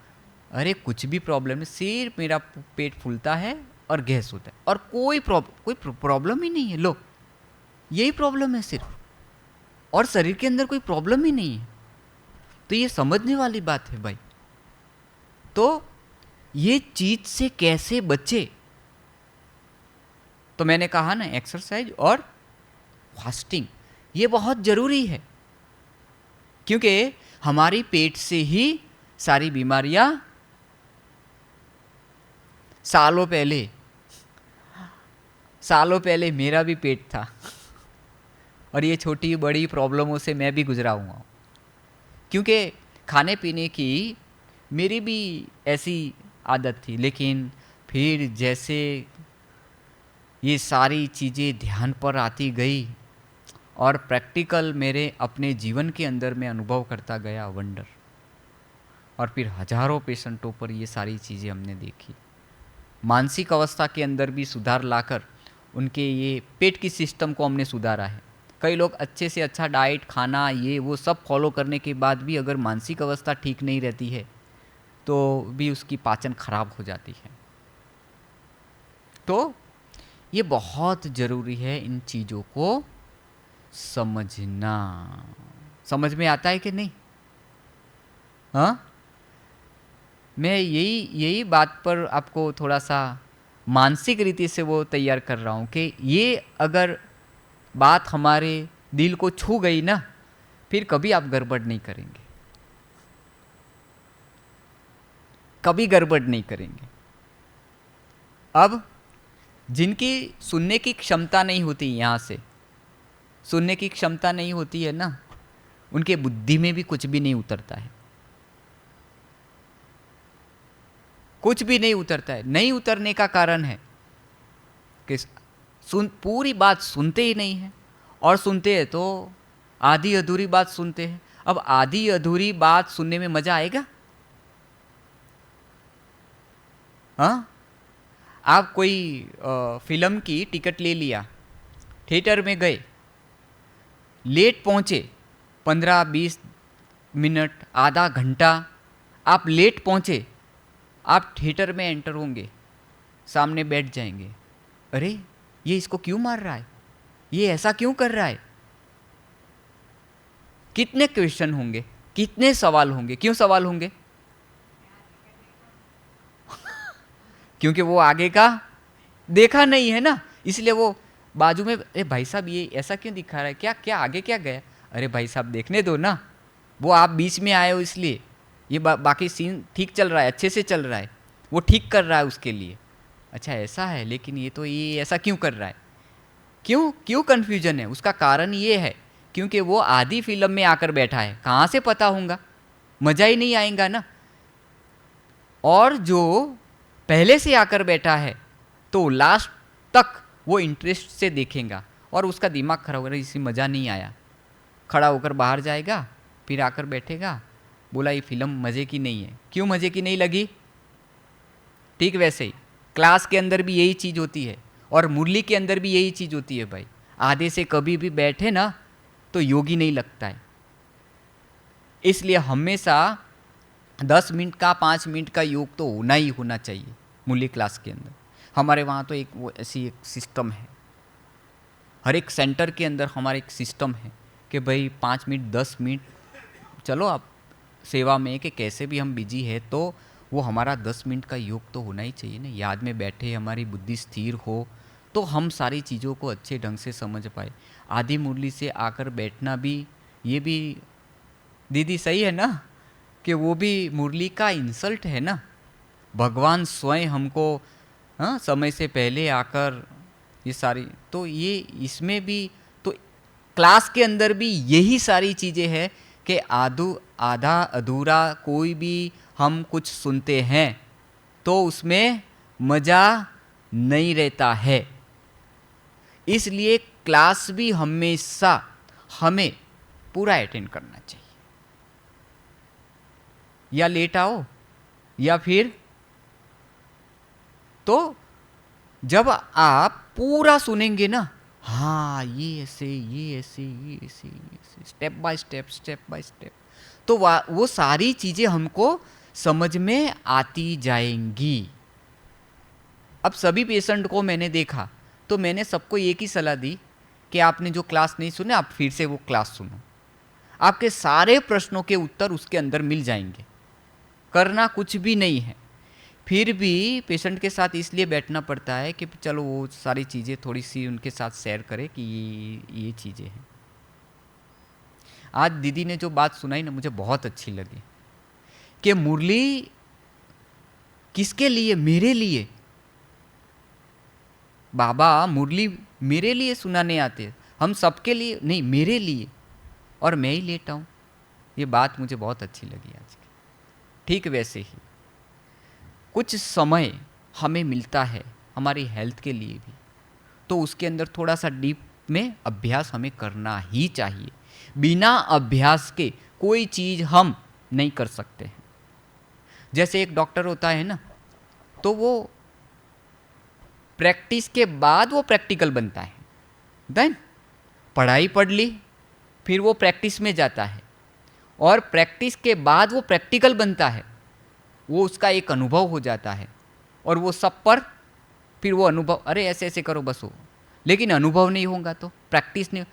अरे कुछ भी प्रॉब्लम है, सिर्फ मेरा पेट फूलता है और गैस होता है, और कोई प्रॉब्लम ही नहीं है। लो, यही प्रॉब्लम है सिर्फ, और शरीर के अंदर कोई प्रॉब्लम ही नहीं है। तो ये समझने वाली बात है भाई। तो ये चीज से कैसे बचे? तो मैंने कहा ना, एक्सरसाइज और फास्टिंग ये बहुत जरूरी है, क्योंकि हमारी पेट से ही सारी बीमारियां सालों पहले मेरा भी पेट था, और ये छोटी बड़ी प्रॉब्लमों से मैं भी गुजरा हुआ हूँ। क्योंकि खाने पीने की मेरी भी ऐसी आदत थी, लेकिन फिर जैसे ये सारी चीज़ें ध्यान पर आती गई और प्रैक्टिकल मेरे अपने जीवन के अंदर मैं अनुभव करता गया वंडर, और फिर हजारों पेशेंटों पर ये सारी चीज़ें हमने देखी। मानसिक अवस्था के अंदर भी सुधार लाकर उनके ये पेट की सिस्टम को हमने सुधारा है। कई लोग अच्छे से अच्छा डाइट, खाना, ये वो सब फॉलो करने के बाद भी अगर मानसिक अवस्था ठीक नहीं रहती है तो भी उसकी पाचन खराब हो जाती है। तो ये बहुत ज़रूरी है इन चीज़ों को समझना। समझ में आता है कि नहीं? हाँ, मैं यही बात पर आपको थोड़ा सा मानसिक रीति से वो तैयार कर रहा हूँ कि ये अगर बात हमारे दिल को छू गई ना, फिर कभी आप गड़बड़ नहीं करेंगे, कभी गड़बड़ नहीं करेंगे। अब जिनकी सुनने की क्षमता नहीं होती, यहाँ से सुनने की क्षमता नहीं होती है ना, उनके बुद्धि में भी कुछ भी नहीं उतरता है, कुछ भी नहीं उतरता है। नहीं उतरने का कारण है कि पूरी बात सुनते ही नहीं है, और सुनते हैं तो आधी अधूरी बात सुनते हैं। अब आधी अधूरी बात सुनने में मजा आएगा? हाँ, आप कोई फिल्म की टिकट ले लिया, थिएटर में गए, लेट पहुंचे, 15-20 मिनट, आधा घंटा आप लेट पहुंचे, आप थिएटर में एंटर होंगे, सामने बैठ जाएंगे, अरे ये इसको क्यों मार रहा है, ये ऐसा क्यों कर रहा है? कितने क्वेश्चन होंगे, कितने सवाल होंगे। क्यों सवाल होंगे? क्योंकि वो आगे का देखा नहीं है ना, इसलिए वो बाजू में, अरे भाई साहब ये ऐसा क्यों दिखा रहा है, क्या क्या आगे क्या गया, अरे भाई साहब देखने दो ना, वो आप बीच में आए हो इसलिए, ये बाकी सीन ठीक चल रहा है, अच्छे से चल रहा है, वो ठीक कर रहा है उसके लिए, अच्छा ऐसा है, लेकिन ये तो ये ऐसा क्यों कर रहा है, क्यों कन्फ्यूजन है? उसका कारण ये है क्योंकि वो आधी फिल्म में आकर बैठा है, कहाँ से पता होगा, मज़ा ही नहीं आएगा ना। और जो पहले से आकर बैठा है तो लास्ट तक वो इंटरेस्ट से देखेगा, और उसका दिमाग खराब हो रहा है, इसी मज़ा नहीं आया, खड़ा होकर बाहर जाएगा, फिर आकर बैठेगा, बोला ये फिल्म मज़े की नहीं है। क्यों मज़े की नहीं लगी? ठीक वैसे ही क्लास के अंदर भी यही चीज़ होती है, और मुरली के अंदर भी यही चीज़ होती है भाई। आधे से कभी भी बैठे ना तो योगी नहीं लगता है। इसलिए हमेशा 10 मिनट का 5 मिनट का योग तो होना ही होना चाहिए मुरली क्लास के अंदर। हमारे वहाँ तो एक वो ऐसी एक सिस्टम है, हर एक सेंटर के अंदर हमारा एक सिस्टम है कि भाई 5 मिनट 10 मिनट, चलो आप सेवा में कि कैसे भी हम बिजी है तो वो हमारा 10 मिनट का योग तो होना ही चाहिए ना। याद में बैठे, हमारी बुद्धि स्थिर हो तो हम सारी चीज़ों को अच्छे ढंग से समझ पाए। आधी मुरली से आकर बैठना भी, ये भी दीदी सही है ना, कि वो भी मुरली का इंसल्ट है ना। भगवान स्वयं हमको समय से पहले आकर ये सारी, तो ये इसमें भी तो क्लास के अंदर भी यही सारी चीज़ें हैं कि आधा अधूरा कोई भी हम कुछ सुनते हैं तो उसमें मज़ा नहीं रहता है। इसलिए क्लास भी हमेशा हमें पूरा अटेंड करना चाहिए, या लेट आओ या फिर तो जब आप पूरा सुनेंगे ना, हाँ ये ऐसे ये ऐसे ये ऐसे ये ऐसे, स्टेप बाय स्टेप, तो वो सारी चीज़ें हमको समझ में आती जाएंगी। अब सभी पेशेंट को मैंने देखा तो मैंने सबको एक ही सलाह दी कि आपने जो क्लास नहीं सुने आप फिर से वो क्लास सुनो, आपके सारे प्रश्नों के उत्तर उसके अंदर मिल जाएंगे, करना कुछ भी नहीं है। फिर भी पेशेंट के साथ इसलिए बैठना पड़ता है कि चलो वो सारी चीज़ें थोड़ी सी उनके साथ शेयर करें कि ये चीज़ें हैं। आज दीदी ने जो बात सुनाई ना मुझे बहुत अच्छी लगी कि मुरली किसके लिए? मेरे लिए। बाबा मुरली मेरे लिए सुनाने आते, हम सबके लिए नहीं, मेरे लिए, और मैं ही लेटा हूँ। ये बात मुझे बहुत अच्छी लगी आज की। ठीक वैसे ही कुछ समय हमें मिलता है हमारी हेल्थ के लिए भी, तो उसके अंदर थोड़ा सा डीप में अभ्यास हमें करना ही चाहिए। बिना अभ्यास के कोई चीज़ हम नहीं कर सकते हैं। जैसे एक डॉक्टर होता है ना, तो वो प्रैक्टिस के बाद वो प्रैक्टिकल बनता है। देन पढ़ाई पढ़ ली, फिर वो प्रैक्टिस में जाता है, और प्रैक्टिस के बाद वो प्रैक्टिकल बनता है। वो उसका एक अनुभव हो जाता है, और वो सब पर फिर वो अनुभव, अरे ऐसे ऐसे करो बस हो, लेकिन अनुभव नहीं होगा तो प्रैक्टिस नहीं।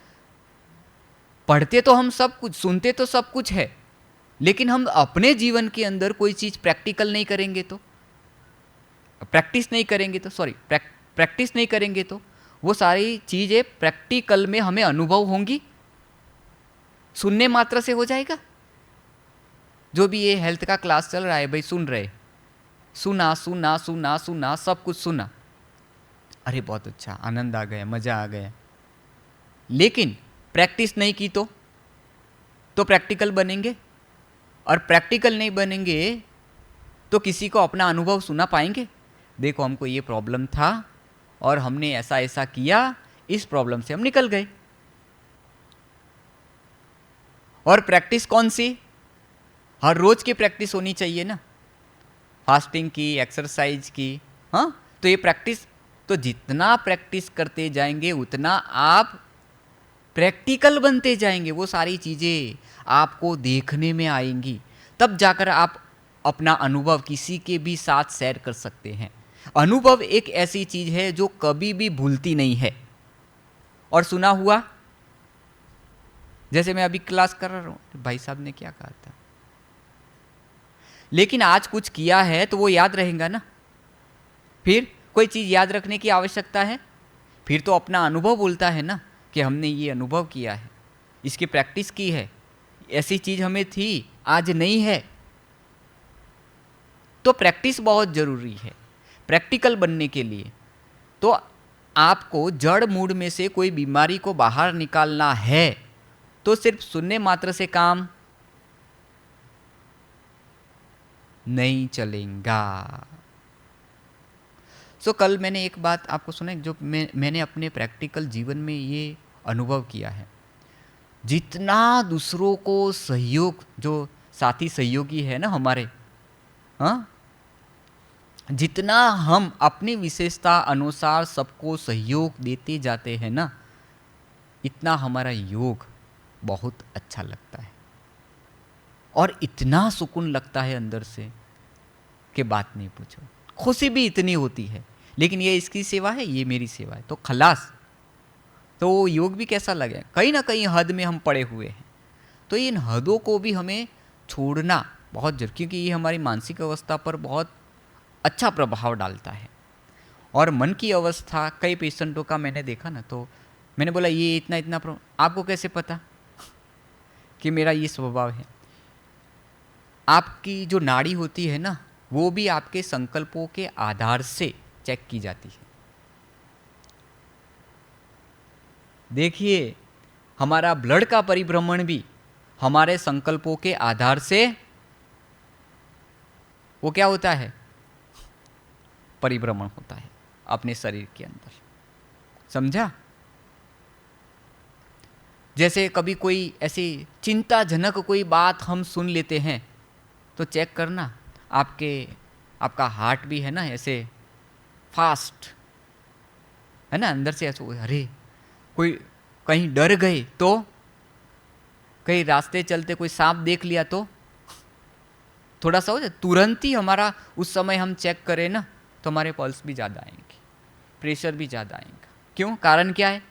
पढ़ते तो हम सब कुछ, सुनते तो सब कुछ है, लेकिन हम अपने जीवन के अंदर कोई चीज़ प्रैक्टिकल नहीं करेंगे तो प्रैक्टिस नहीं करेंगे तो प्रैक्टिस नहीं करेंगे तो वो सारी चीज़ें प्रैक्टिकल में हमें अनुभव होंगी, सुनने मात्र से हो जाएगा। जो भी ये हेल्थ का क्लास चल रहा है भाई, सुन रहे, सुना सुना सुना सुना, सब कुछ सुना, अरे बहुत अच्छा, आनंद आ गया, मज़ा आ गया, लेकिन प्रैक्टिस नहीं की तो प्रैक्टिकल बनेंगे, और प्रैक्टिकल नहीं बनेंगे तो किसी को अपना अनुभव सुना पाएंगे? देखो हमको ये प्रॉब्लम था और हमने ऐसा ऐसा किया, इस प्रॉब्लम से हम निकल गए। और प्रैक्टिस कौन सी? हर रोज की प्रैक्टिस होनी चाहिए ना, फास्टिंग की, एक्सरसाइज की। हाँ, तो ये प्रैक्टिस, तो जितना प्रैक्टिस करते जाएंगे उतना आप प्रैक्टिकल बनते जाएंगे, वो सारी चीज़ें आपको देखने में आएंगी, तब जाकर आप अपना अनुभव किसी के भी साथ शेयर कर सकते हैं। अनुभव एक ऐसी चीज़ है जो कभी भी भूलती नहीं है। और सुना हुआ, जैसे मैं अभी क्लास कर रहा हूँ, भाई साहब ने क्या कहा था, लेकिन आज कुछ किया है तो वो याद रहेगा ना। फिर कोई चीज़ याद रखने की आवश्यकता है? फिर तो अपना अनुभव बोलता है ना कि हमने ये अनुभव किया है, इसकी प्रैक्टिस की है, ऐसी चीज़ हमें थी, आज नहीं है। तो प्रैक्टिस बहुत ज़रूरी है प्रैक्टिकल बनने के लिए। तो आपको जड़ मूड में से कोई बीमारी को बाहर निकालना है तो सिर्फ सुनने मात्र से काम नहीं चलेगा। कल मैंने एक बात आपको सुना, जो मैंने अपने प्रैक्टिकल जीवन में ये अनुभव किया है, जितना दूसरों को सहयोग, जो साथी सहयोगी है ना हमारे, हाँ, जितना हम अपनी विशेषता अनुसार सबको सहयोग देते जाते हैं ना, इतना हमारा योग बहुत अच्छा लगता है और इतना सुकून लगता है अंदर से कि बात नहीं पूछो। खुशी भी इतनी होती है, लेकिन ये इसकी सेवा है, ये मेरी सेवा है, तो खलास। तो योग भी कैसा लगे, कहीं ना कहीं हद में हम पड़े हुए हैं, तो इन हदों को भी हमें छोड़ना बहुत जरूरी, क्योंकि ये हमारी मानसिक अवस्था पर बहुत अच्छा प्रभाव डालता है। और मन की अवस्था, कई पेशेंटों का मैंने देखा ना, तो मैंने बोला ये इतना इतना आपको कैसे पता कि मेरा ये स्वभाव है? आपकी जो नाड़ी होती है ना, वो भी आपके संकल्पों के आधार से चेक की जाती है। देखिए, हमारा ब्लड का परिभ्रमण भी हमारे संकल्पों के आधार से, वो क्या होता है, परिभ्रमण होता है अपने शरीर के अंदर। समझा? जैसे कभी कोई ऐसी चिंताजनक कोई बात हम सुन लेते हैं तो चेक करना, आपका हार्ट भी है ना ऐसे फास्ट, है ना, अंदर से ऐसे, अरे कोई कहीं डर गए तो, कहीं रास्ते चलते कोई सांप देख लिया तो थोड़ा सा हो जाए, तुरंत ही हमारा उस समय हम चेक करें ना तो हमारे पल्स भी ज़्यादा आएंगे, प्रेशर भी ज़्यादा आएगा। क्यों? कारण क्या है?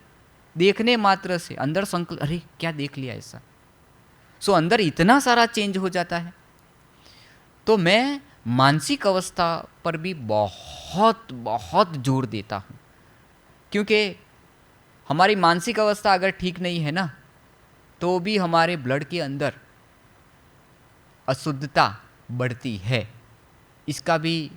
देखने मात्र से अंदर संकल्प, अरे क्या देख लिया ऐसा, अंदर इतना सारा चेंज हो जाता है। तो मैं मानसिक अवस्था पर भी बहुत बहुत जोर देता हूँ, क्योंकि हमारी मानसिक अवस्था अगर ठीक नहीं है ना, तो भी हमारे ब्लड के अंदर अशुद्धता बढ़ती है। इसका भी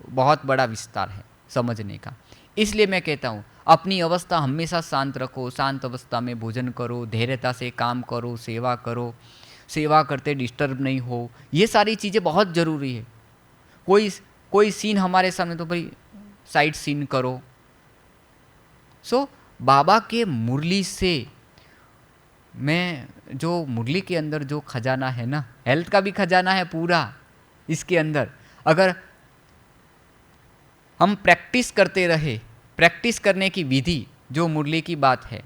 बहुत बड़ा विस्तार है समझने का। इसलिए मैं कहता हूँ अपनी अवस्था हमेशा शांत रखो, शांत अवस्था में भोजन करो, धैर्यता से काम करो, सेवा करो, सेवा करते डिस्टर्ब नहीं हो, ये सारी चीज़ें बहुत ज़रूरी है। कोई सीन हमारे सामने तो भाई साइड सीन करो। बाबा के मुरली से, मैं जो मुरली के अंदर जो खजाना है ना, हेल्थ का भी खजाना है पूरा इसके अंदर, अगर हम प्रैक्टिस करते रहे, प्रैक्टिस करने की विधि जो मुरली की बात है,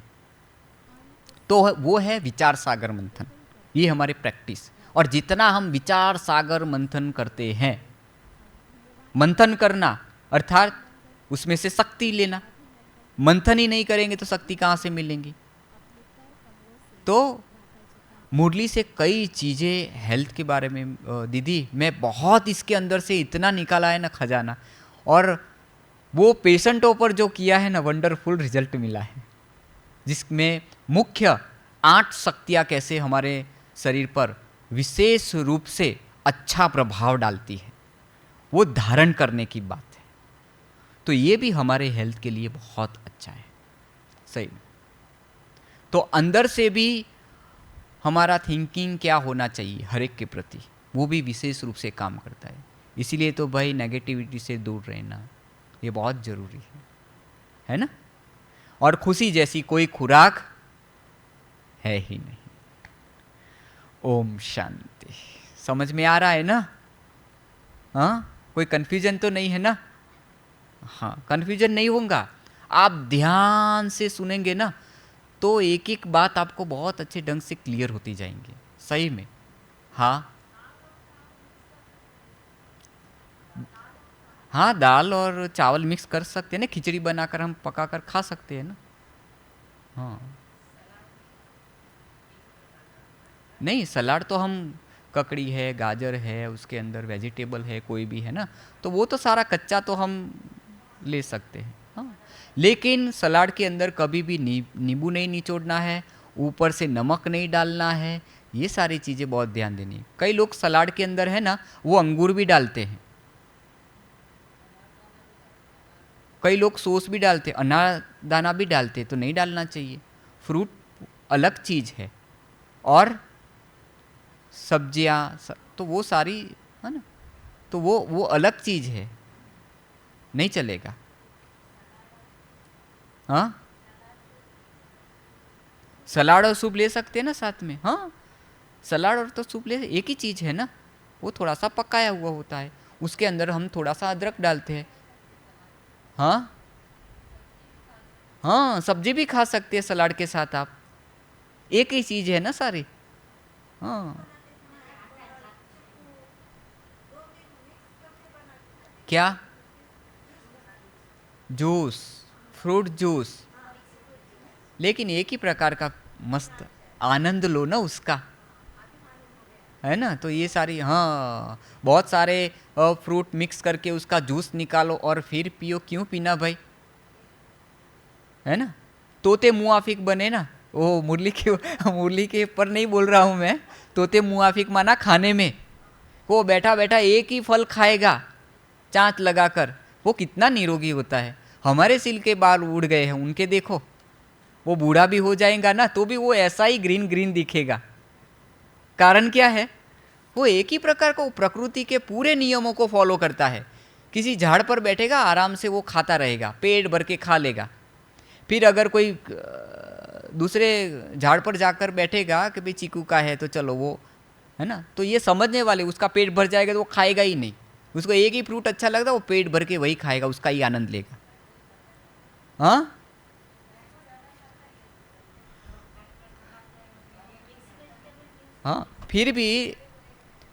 तो वो है विचार सागर मंथन। ये हमारे प्रैक्टिस, और जितना हम विचार सागर मंथन करते हैं, मंथन करना अर्थात उसमें से शक्ति लेना, मंथन ही नहीं करेंगे तो शक्ति कहाँ से मिलेंगी? तो मुरली से कई चीज़ें हेल्थ के बारे में दीदी मैं बहुत इसके अंदर से इतना निकाला है ना खजाना, और वो पेशेंटों पर जो किया है ना वंडरफुल रिजल्ट मिला है, जिसमें मुख्य 8 शक्तियाँ कैसे हमारे शरीर पर विशेष रूप से अच्छा प्रभाव डालती है, वो धारण करने की बात है। तो ये भी हमारे हेल्थ के लिए बहुत अच्छा है, सही में। तो अंदर से भी हमारा थिंकिंग क्या होना चाहिए हर एक के प्रति, वो भी विशेष रूप से काम करता है। इसीलिए तो भाई नेगेटिविटी से दूर रहना ये बहुत ज़रूरी है ना। और खुशी जैसी कोई खुराक है ही नहीं। ओम शांति। समझ में आ रहा है ना? हाँ, कोई कन्फ्यूजन तो नहीं है ना? हाँ, कन्फ्यूजन नहीं होगा। आप ध्यान से सुनेंगे ना तो एक एक बात आपको बहुत अच्छे ढंग से क्लियर होती जाएंगी, सही में। हाँ हाँ, दाल और चावल मिक्स कर सकते हैं ना, खिचड़ी बनाकर हम पकाकर खा सकते हैं ना। हाँ नहीं, सलाद तो हम ककड़ी है, गाजर है, उसके अंदर वेजिटेबल है कोई भी है ना, तो वो तो सारा कच्चा तो हम ले सकते हैं। हाँ, लेकिन सलाद के अंदर कभी भी नींबू नहीं निचोड़ना है, ऊपर से नमक नहीं डालना है, ये सारी चीज़ें बहुत ध्यान देनी है। कई लोग सलाद के अंदर है ना वो अंगूर भी डालते हैं, कई लोग सॉस भी डालते हैं, अनारदाना भी डालते हैं, तो नहीं डालना चाहिए। फ्रूट अलग चीज़ है और सब्जियां तो वो सारी है ना, तो वो अलग चीज़ है, नहीं चलेगा। हाँ, सलाद और सूप ले सकते हैं ना साथ में। हाँ, सलाद और तो सूप ले, एक ही चीज़ है ना, वो थोड़ा सा पकाया हुआ होता है, उसके अंदर हम थोड़ा सा अदरक डालते हैं। हाँ हाँ, सब्जी भी खा सकते हैं सलाद के साथ आप, एक ही चीज़ है ना सारी। हाँ, क्या? जूस, फ्रूट जूस, लेकिन एक ही प्रकार का मस्त आनंद लो ना उसका, है ना। तो ये सारी, हाँ, बहुत सारे फ्रूट मिक्स करके उसका जूस निकालो और फिर पियो, क्यों पीना भाई, है ना। तोते मुआफिक बने ना, ओ मुरली के पर नहीं बोल रहा हूँ मैं, तोते मुआफिक माना खाने में, वो बैठा बैठा एक ही फल खाएगा चांच लगाकर, वो कितना निरोगी होता है। हमारे सिल के बाल उड़ गए हैं उनके, देखो वो बूढ़ा भी हो जाएगा ना तो भी वो ऐसा ही ग्रीन ग्रीन दिखेगा। कारण क्या है? वो एक ही प्रकार को प्रकृति के पूरे नियमों को फॉलो करता है। किसी झाड़ पर बैठेगा, आराम से वो खाता रहेगा, पेट भर के खा लेगा। फिर अगर कोई दूसरे झाड़ पर जाकर बैठेगा कि भाई चीकू का है तो चलो वो, है ना, तो ये समझने वाले उसका पेट भर जाएगा तो वो खाएगा ही नहीं, उसको एक ही फ्रूट अच्छा लगता है, वो पेट भर के वही खाएगा, उसका ही आनंद लेगा। हाँ हाँ, फिर भी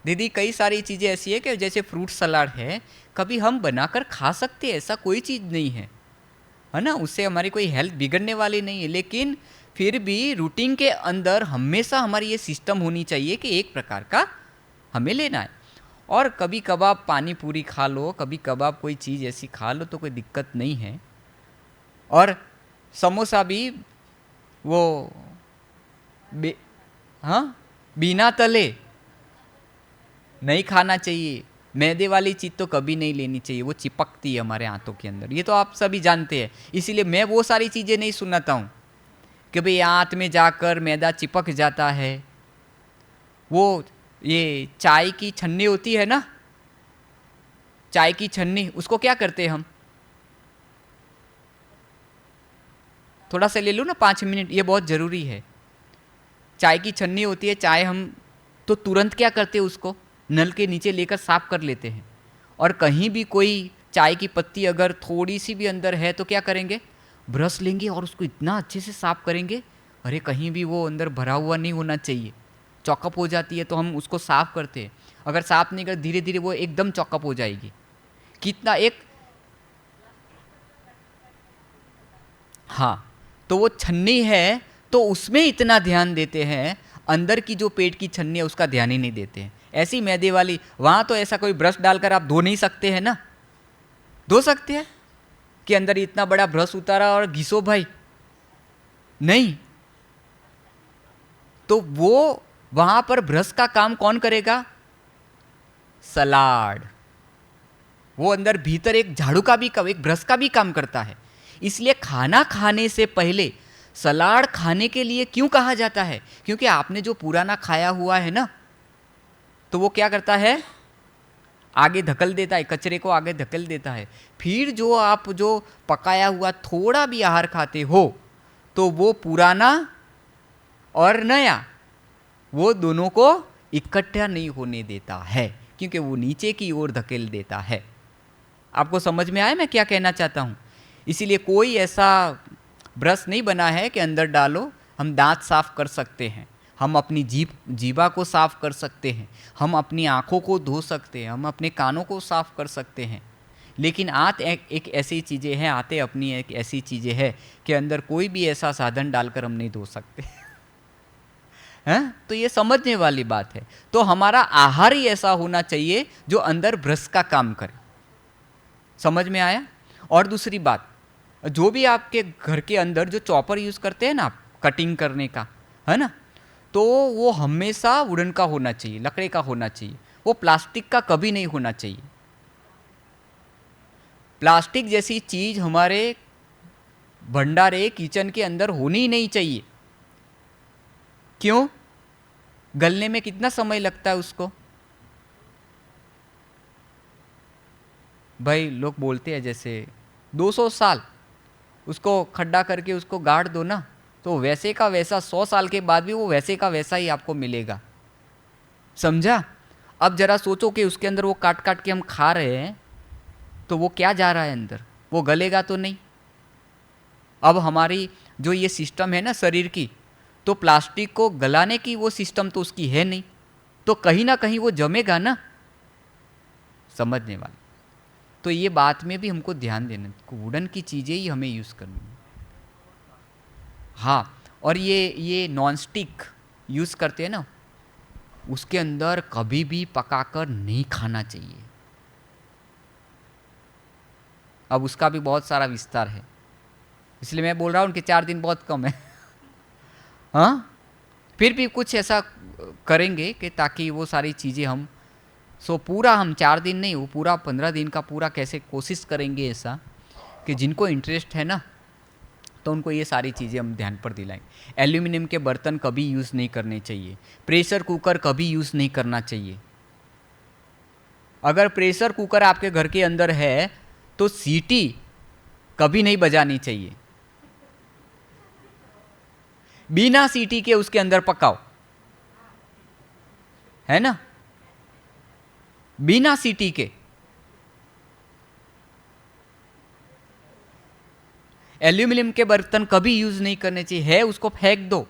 दीदी कई सारी चीज़ें ऐसी है कि जैसे फ्रूट सलाद है, कभी हम बनाकर खा सकते हैं, ऐसा कोई चीज़ नहीं है ना, उससे हमारी कोई हेल्थ बिगड़ने वाली नहीं है। लेकिन फिर भी रूटीन के अंदर हमेशा हमारी ये सिस्टम होनी चाहिए कि एक प्रकार का हमें लेना है। और कभी कभार पानी पूरी खा लो, कभी कभार कोई चीज़ ऐसी खा लो तो कोई दिक्कत नहीं है। और समोसा भी वो हाँ, बिना तले नहीं खाना चाहिए। मैदे वाली चीज़ तो कभी नहीं लेनी चाहिए, वो चिपकती है हमारे हाथों के अंदर, ये तो आप सभी जानते हैं। इसीलिए मैं वो सारी चीज़ें नहीं सुनाता हूँ कि भाई हाथ में जाकर मैदा चिपक जाता है। वो ये चाय की छन्नी होती है ना, चाय की छन्नी, उसको क्या करते हैं हम, थोड़ा सा ले लो ना 5 मिनट, ये बहुत ज़रूरी है। चाय की छन्नी होती है, चाय हम तो तुरंत क्या करते हैं, उसको नल के नीचे लेकर साफ कर लेते हैं। और कहीं भी कोई चाय की पत्ती अगर थोड़ी सी भी अंदर है तो क्या करेंगे, ब्रश लेंगे और उसको इतना अच्छे से साफ करेंगे, अरे कहीं भी वो अंदर भरा हुआ नहीं होना चाहिए, चॉकअप हो जाती है, तो हम उसको साफ करते हैं। अगर साफ नहीं कर, धीरे धीरे वो एकदम चॉकअप हो जाएगी। कितना एक, हाँ, तो वो छन्नी है तो उसमें इतना ध्यान देते हैं। अंदर की जो पेट की छन्नी है उसका ध्यान ही नहीं देते हैं। ऐसी मैदे वाली, वहाँ तो ऐसा कोई ब्रश डालकर आप धो नहीं सकते हैं ना, धो सकते हैं कि अंदर इतना बड़ा ब्रश उतारा और घिसो भाई, नहीं। तो वो वहाँ पर ब्रश का काम कौन करेगा? सलाड। वो अंदर भीतर एक झाड़ू का भी, एक ब्रश का भी काम करता है। इसलिए खाना खाने से पहले सलाड खाने के लिए क्यों कहा जाता है? क्योंकि आपने जो पुराना खाया हुआ है ना, तो वो क्या करता है? आगे धकेल देता है, कचरे को आगे धकेल देता है। फिर जो आप जो पकाया हुआ थोड़ा भी आहार खाते हो, तो वो पुराना और नया, वो दोनों को इकट्ठा नहीं होने देता है, क्योंकि वो नीचे की ओर धकेल देता है। आपको समझ में आया मैं क्या कहना चाहता हूँ? इसीलिए कोई ऐसा ब्रश नहीं बना है कि अंदर डालो। हम दांत साफ कर सकते हैं, हम अपनी जीभा को साफ कर सकते हैं, हम अपनी आँखों को धो सकते हैं, हम अपने कानों को साफ कर सकते हैं। लेकिन एक ऐसी चीज़ें हैं, आते अपनी एक ऐसी चीज़ें हैं कि अंदर कोई भी ऐसा साधन डालकर हम नहीं धो सकते हैं। तो ये समझने वाली बात है। तो हमारा आहार ही ऐसा होना चाहिए जो अंदर ब्रश का काम करे। समझ में आया? और दूसरी बात, जो भी आपके घर के अंदर जो चॉपर यूज़ करते हैं ना आप, कटिंग करने का, है ना, तो वो हमेशा वुडन का होना चाहिए, लकड़ी का होना चाहिए। वो प्लास्टिक का कभी नहीं होना चाहिए। प्लास्टिक जैसी चीज़ हमारे भंडारे किचन के अंदर होनी ही नहीं चाहिए। क्यों? गलने में कितना समय लगता है उसको? भाई लोग बोलते हैं जैसे 200 साल, उसको खड्डा करके उसको गाड़ दो ना, तो वैसे का वैसा 100 साल के बाद भी वो वैसे का वैसा ही आपको मिलेगा। समझा? अब जरा सोचो कि उसके अंदर वो काट काट के हम खा रहे हैं, तो वो क्या जा रहा है अंदर? वो गलेगा तो नहीं। अब हमारी जो ये सिस्टम है ना शरीर की, तो प्लास्टिक को गलाने की वो सिस्टम तो उसकी है नहीं, तो कहीं ना कहीं वो जमेगा ना। समझने वाला, तो ये बात में भी हमको ध्यान देना, वुडन की चीज़ें ही हमें यूज़ करनी है। हाँ, और ये नॉन स्टिक यूज़ करते हैं ना, उसके अंदर कभी भी पकाकर नहीं खाना चाहिए। अब उसका भी बहुत सारा विस्तार है, इसलिए मैं बोल रहा हूँ उनके 4 दिन बहुत कम है। हाँ, फिर भी कुछ ऐसा करेंगे कि ताकि वो सारी चीज़ें हम पूरा हम 4 दिन नहीं, वो पूरा 15 दिन का पूरा कैसे कोशिश करेंगे ऐसा कि जिनको इंटरेस्ट है ना, तो उनको ये सारी चीज़ें हम ध्यान पर दिलाएंगे। एल्यूमिनियम के बर्तन कभी यूज़ नहीं करने चाहिए। प्रेशर कुकर कभी यूज़ नहीं करना चाहिए। अगर प्रेशर कुकर आपके घर के अंदर है तो सीटी कभी नहीं बजानी चाहिए। बिना सीटी के उसके अंदर पकाओ, है ना, बिना सीटी के। एल्यूमिनियम के बर्तन कभी यूज नहीं करने चाहिए। है उसको फेंक दो,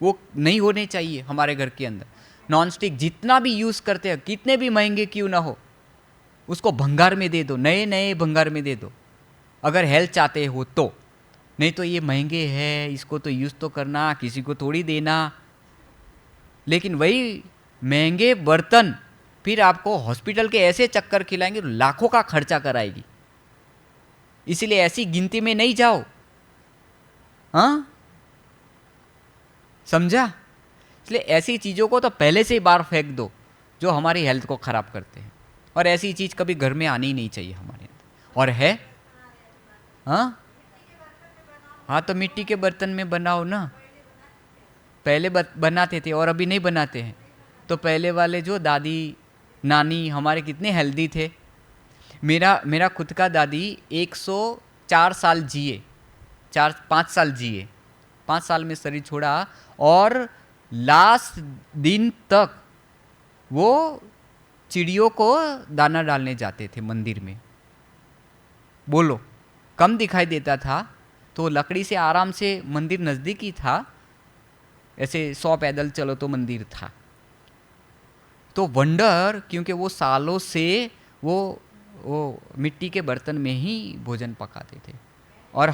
वो नहीं होने चाहिए हमारे घर के अंदर। नॉन स्टिक जितना भी यूज करते हैं, कितने भी महंगे क्यों ना हो, उसको भंगार में दे दो, नए नए भंगार में दे दो, अगर हेल्थ चाहते हो तो। नहीं तो ये महंगे हैं, इसको तो यूज तो करना, किसी को थोड़ी देना। लेकिन वही महंगे बर्तन फिर आपको हॉस्पिटल के ऐसे चक्कर खिलाएंगे, लाखों का खर्चा कराएगी। इसलिए ऐसी गिनती में नहीं जाओ। हाँ, समझा? इसलिए ऐसी चीज़ों को तो पहले से ही बाहर फेंक दो जो हमारी हेल्थ को ख़राब करते हैं, और ऐसी चीज़ कभी घर में आनी ही नहीं चाहिए हमारे अंदर। और है हाँ, तो मिट्टी के बर्तन में बनाओ ना। पहले बनाते थे और अभी नहीं बनाते हैं। तो पहले वाले जो दादी नानी हमारे कितने हेल्दी थे। मेरा खुद का दादी 104 साल जिए, 5 साल जिए, 5 साल में शरीर छोड़ा, और लास्ट दिन तक वो चिड़ियों को दाना डालने जाते थे मंदिर में। बोलो, कम दिखाई देता था तो लकड़ी से आराम से, मंदिर नज़दीक ही था, ऐसे 100 पैदल चलो तो मंदिर था। तो वंडर, क्योंकि वो सालों से वो मिट्टी के बर्तन में ही भोजन पकाते थे। और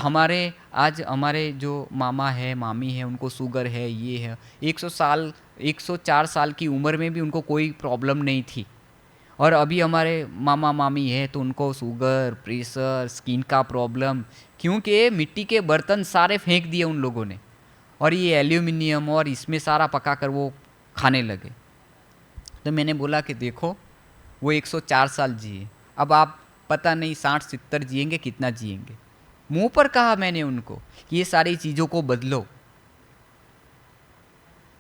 आज हमारे जो मामा है मामी है उनको शुगर है, ये है, 104 साल की उम्र में भी उनको कोई प्रॉब्लम नहीं थी। और अभी हमारे मामा मामी है तो उनको शुगर, प्रेशर, स्किन का प्रॉब्लम, क्योंकि मिट्टी के बर्तन सारे फेंक दिए उन लोगों ने और ये एल्यूमिनियम और इसमें सारा पका कर वो खाने लगे। तो मैंने बोला कि देखो वो 104 साल जिए, अब आप पता नहीं 60-70 जिएंगे, कितना जिएंगे। मुंह पर कहा मैंने उनको कि ये सारी चीज़ों को बदलो।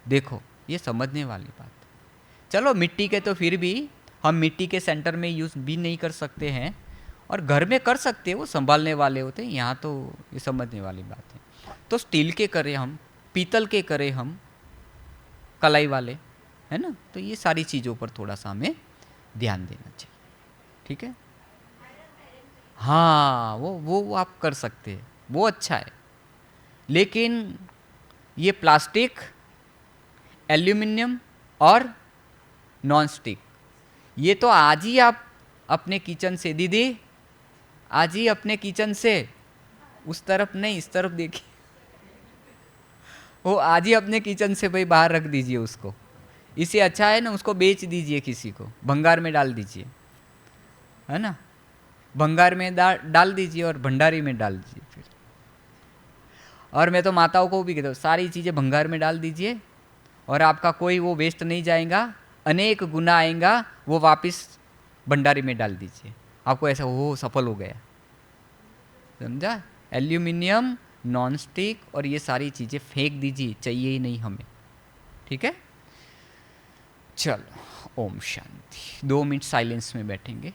देखो ये समझने वाली बात है। चलो मिट्टी के तो फिर भी हम मिट्टी के सेंटर में यूज़ भी नहीं कर सकते हैं और घर में कर सकते हैं, वो संभालने वाले होते हैं। यहाँ तो ये समझने वाली बात है। तो स्टील के करें हम, पीतल के करें हम, कलाई वाले, है ना। तो ये सारी चीज़ों पर थोड़ा सा हमें ध्यान देना चाहिए, ठीक है। हाँ वो आप कर सकते हैं, वो अच्छा है। लेकिन ये प्लास्टिक, एल्यूमिनियम और नॉन स्टिक, ये तो आज ही आप अपने किचन से, दीदी आज ही अपने किचन से, उस तरफ नहीं इस तरफ देखिए, वो आज ही अपने किचन से भाई बाहर रख दीजिए उसको। इससे अच्छा है ना उसको बेच दीजिए, किसी को भंगार में डाल दीजिए, है ना। भंगार में डाल दीजिए और भंडारी में डाल दीजिए फिर। और मैं तो माताओं को भी कहता हूँ सारी चीज़ें भंगार में डाल दीजिए और आपका कोई वो वेस्ट नहीं जाएगा, अनेक गुना आएगा, वो वापस भंडारी में डाल दीजिए, आपको ऐसा हो सफल हो गया, समझा। एल्यूमिनियम, नॉन स्टिक और ये सारी चीज़ें फेंक दीजिए, चाहिए ही नहीं हमें, ठीक है। चलो ओम शांति। 2 मिनट साइलेंस में बैठेंगे।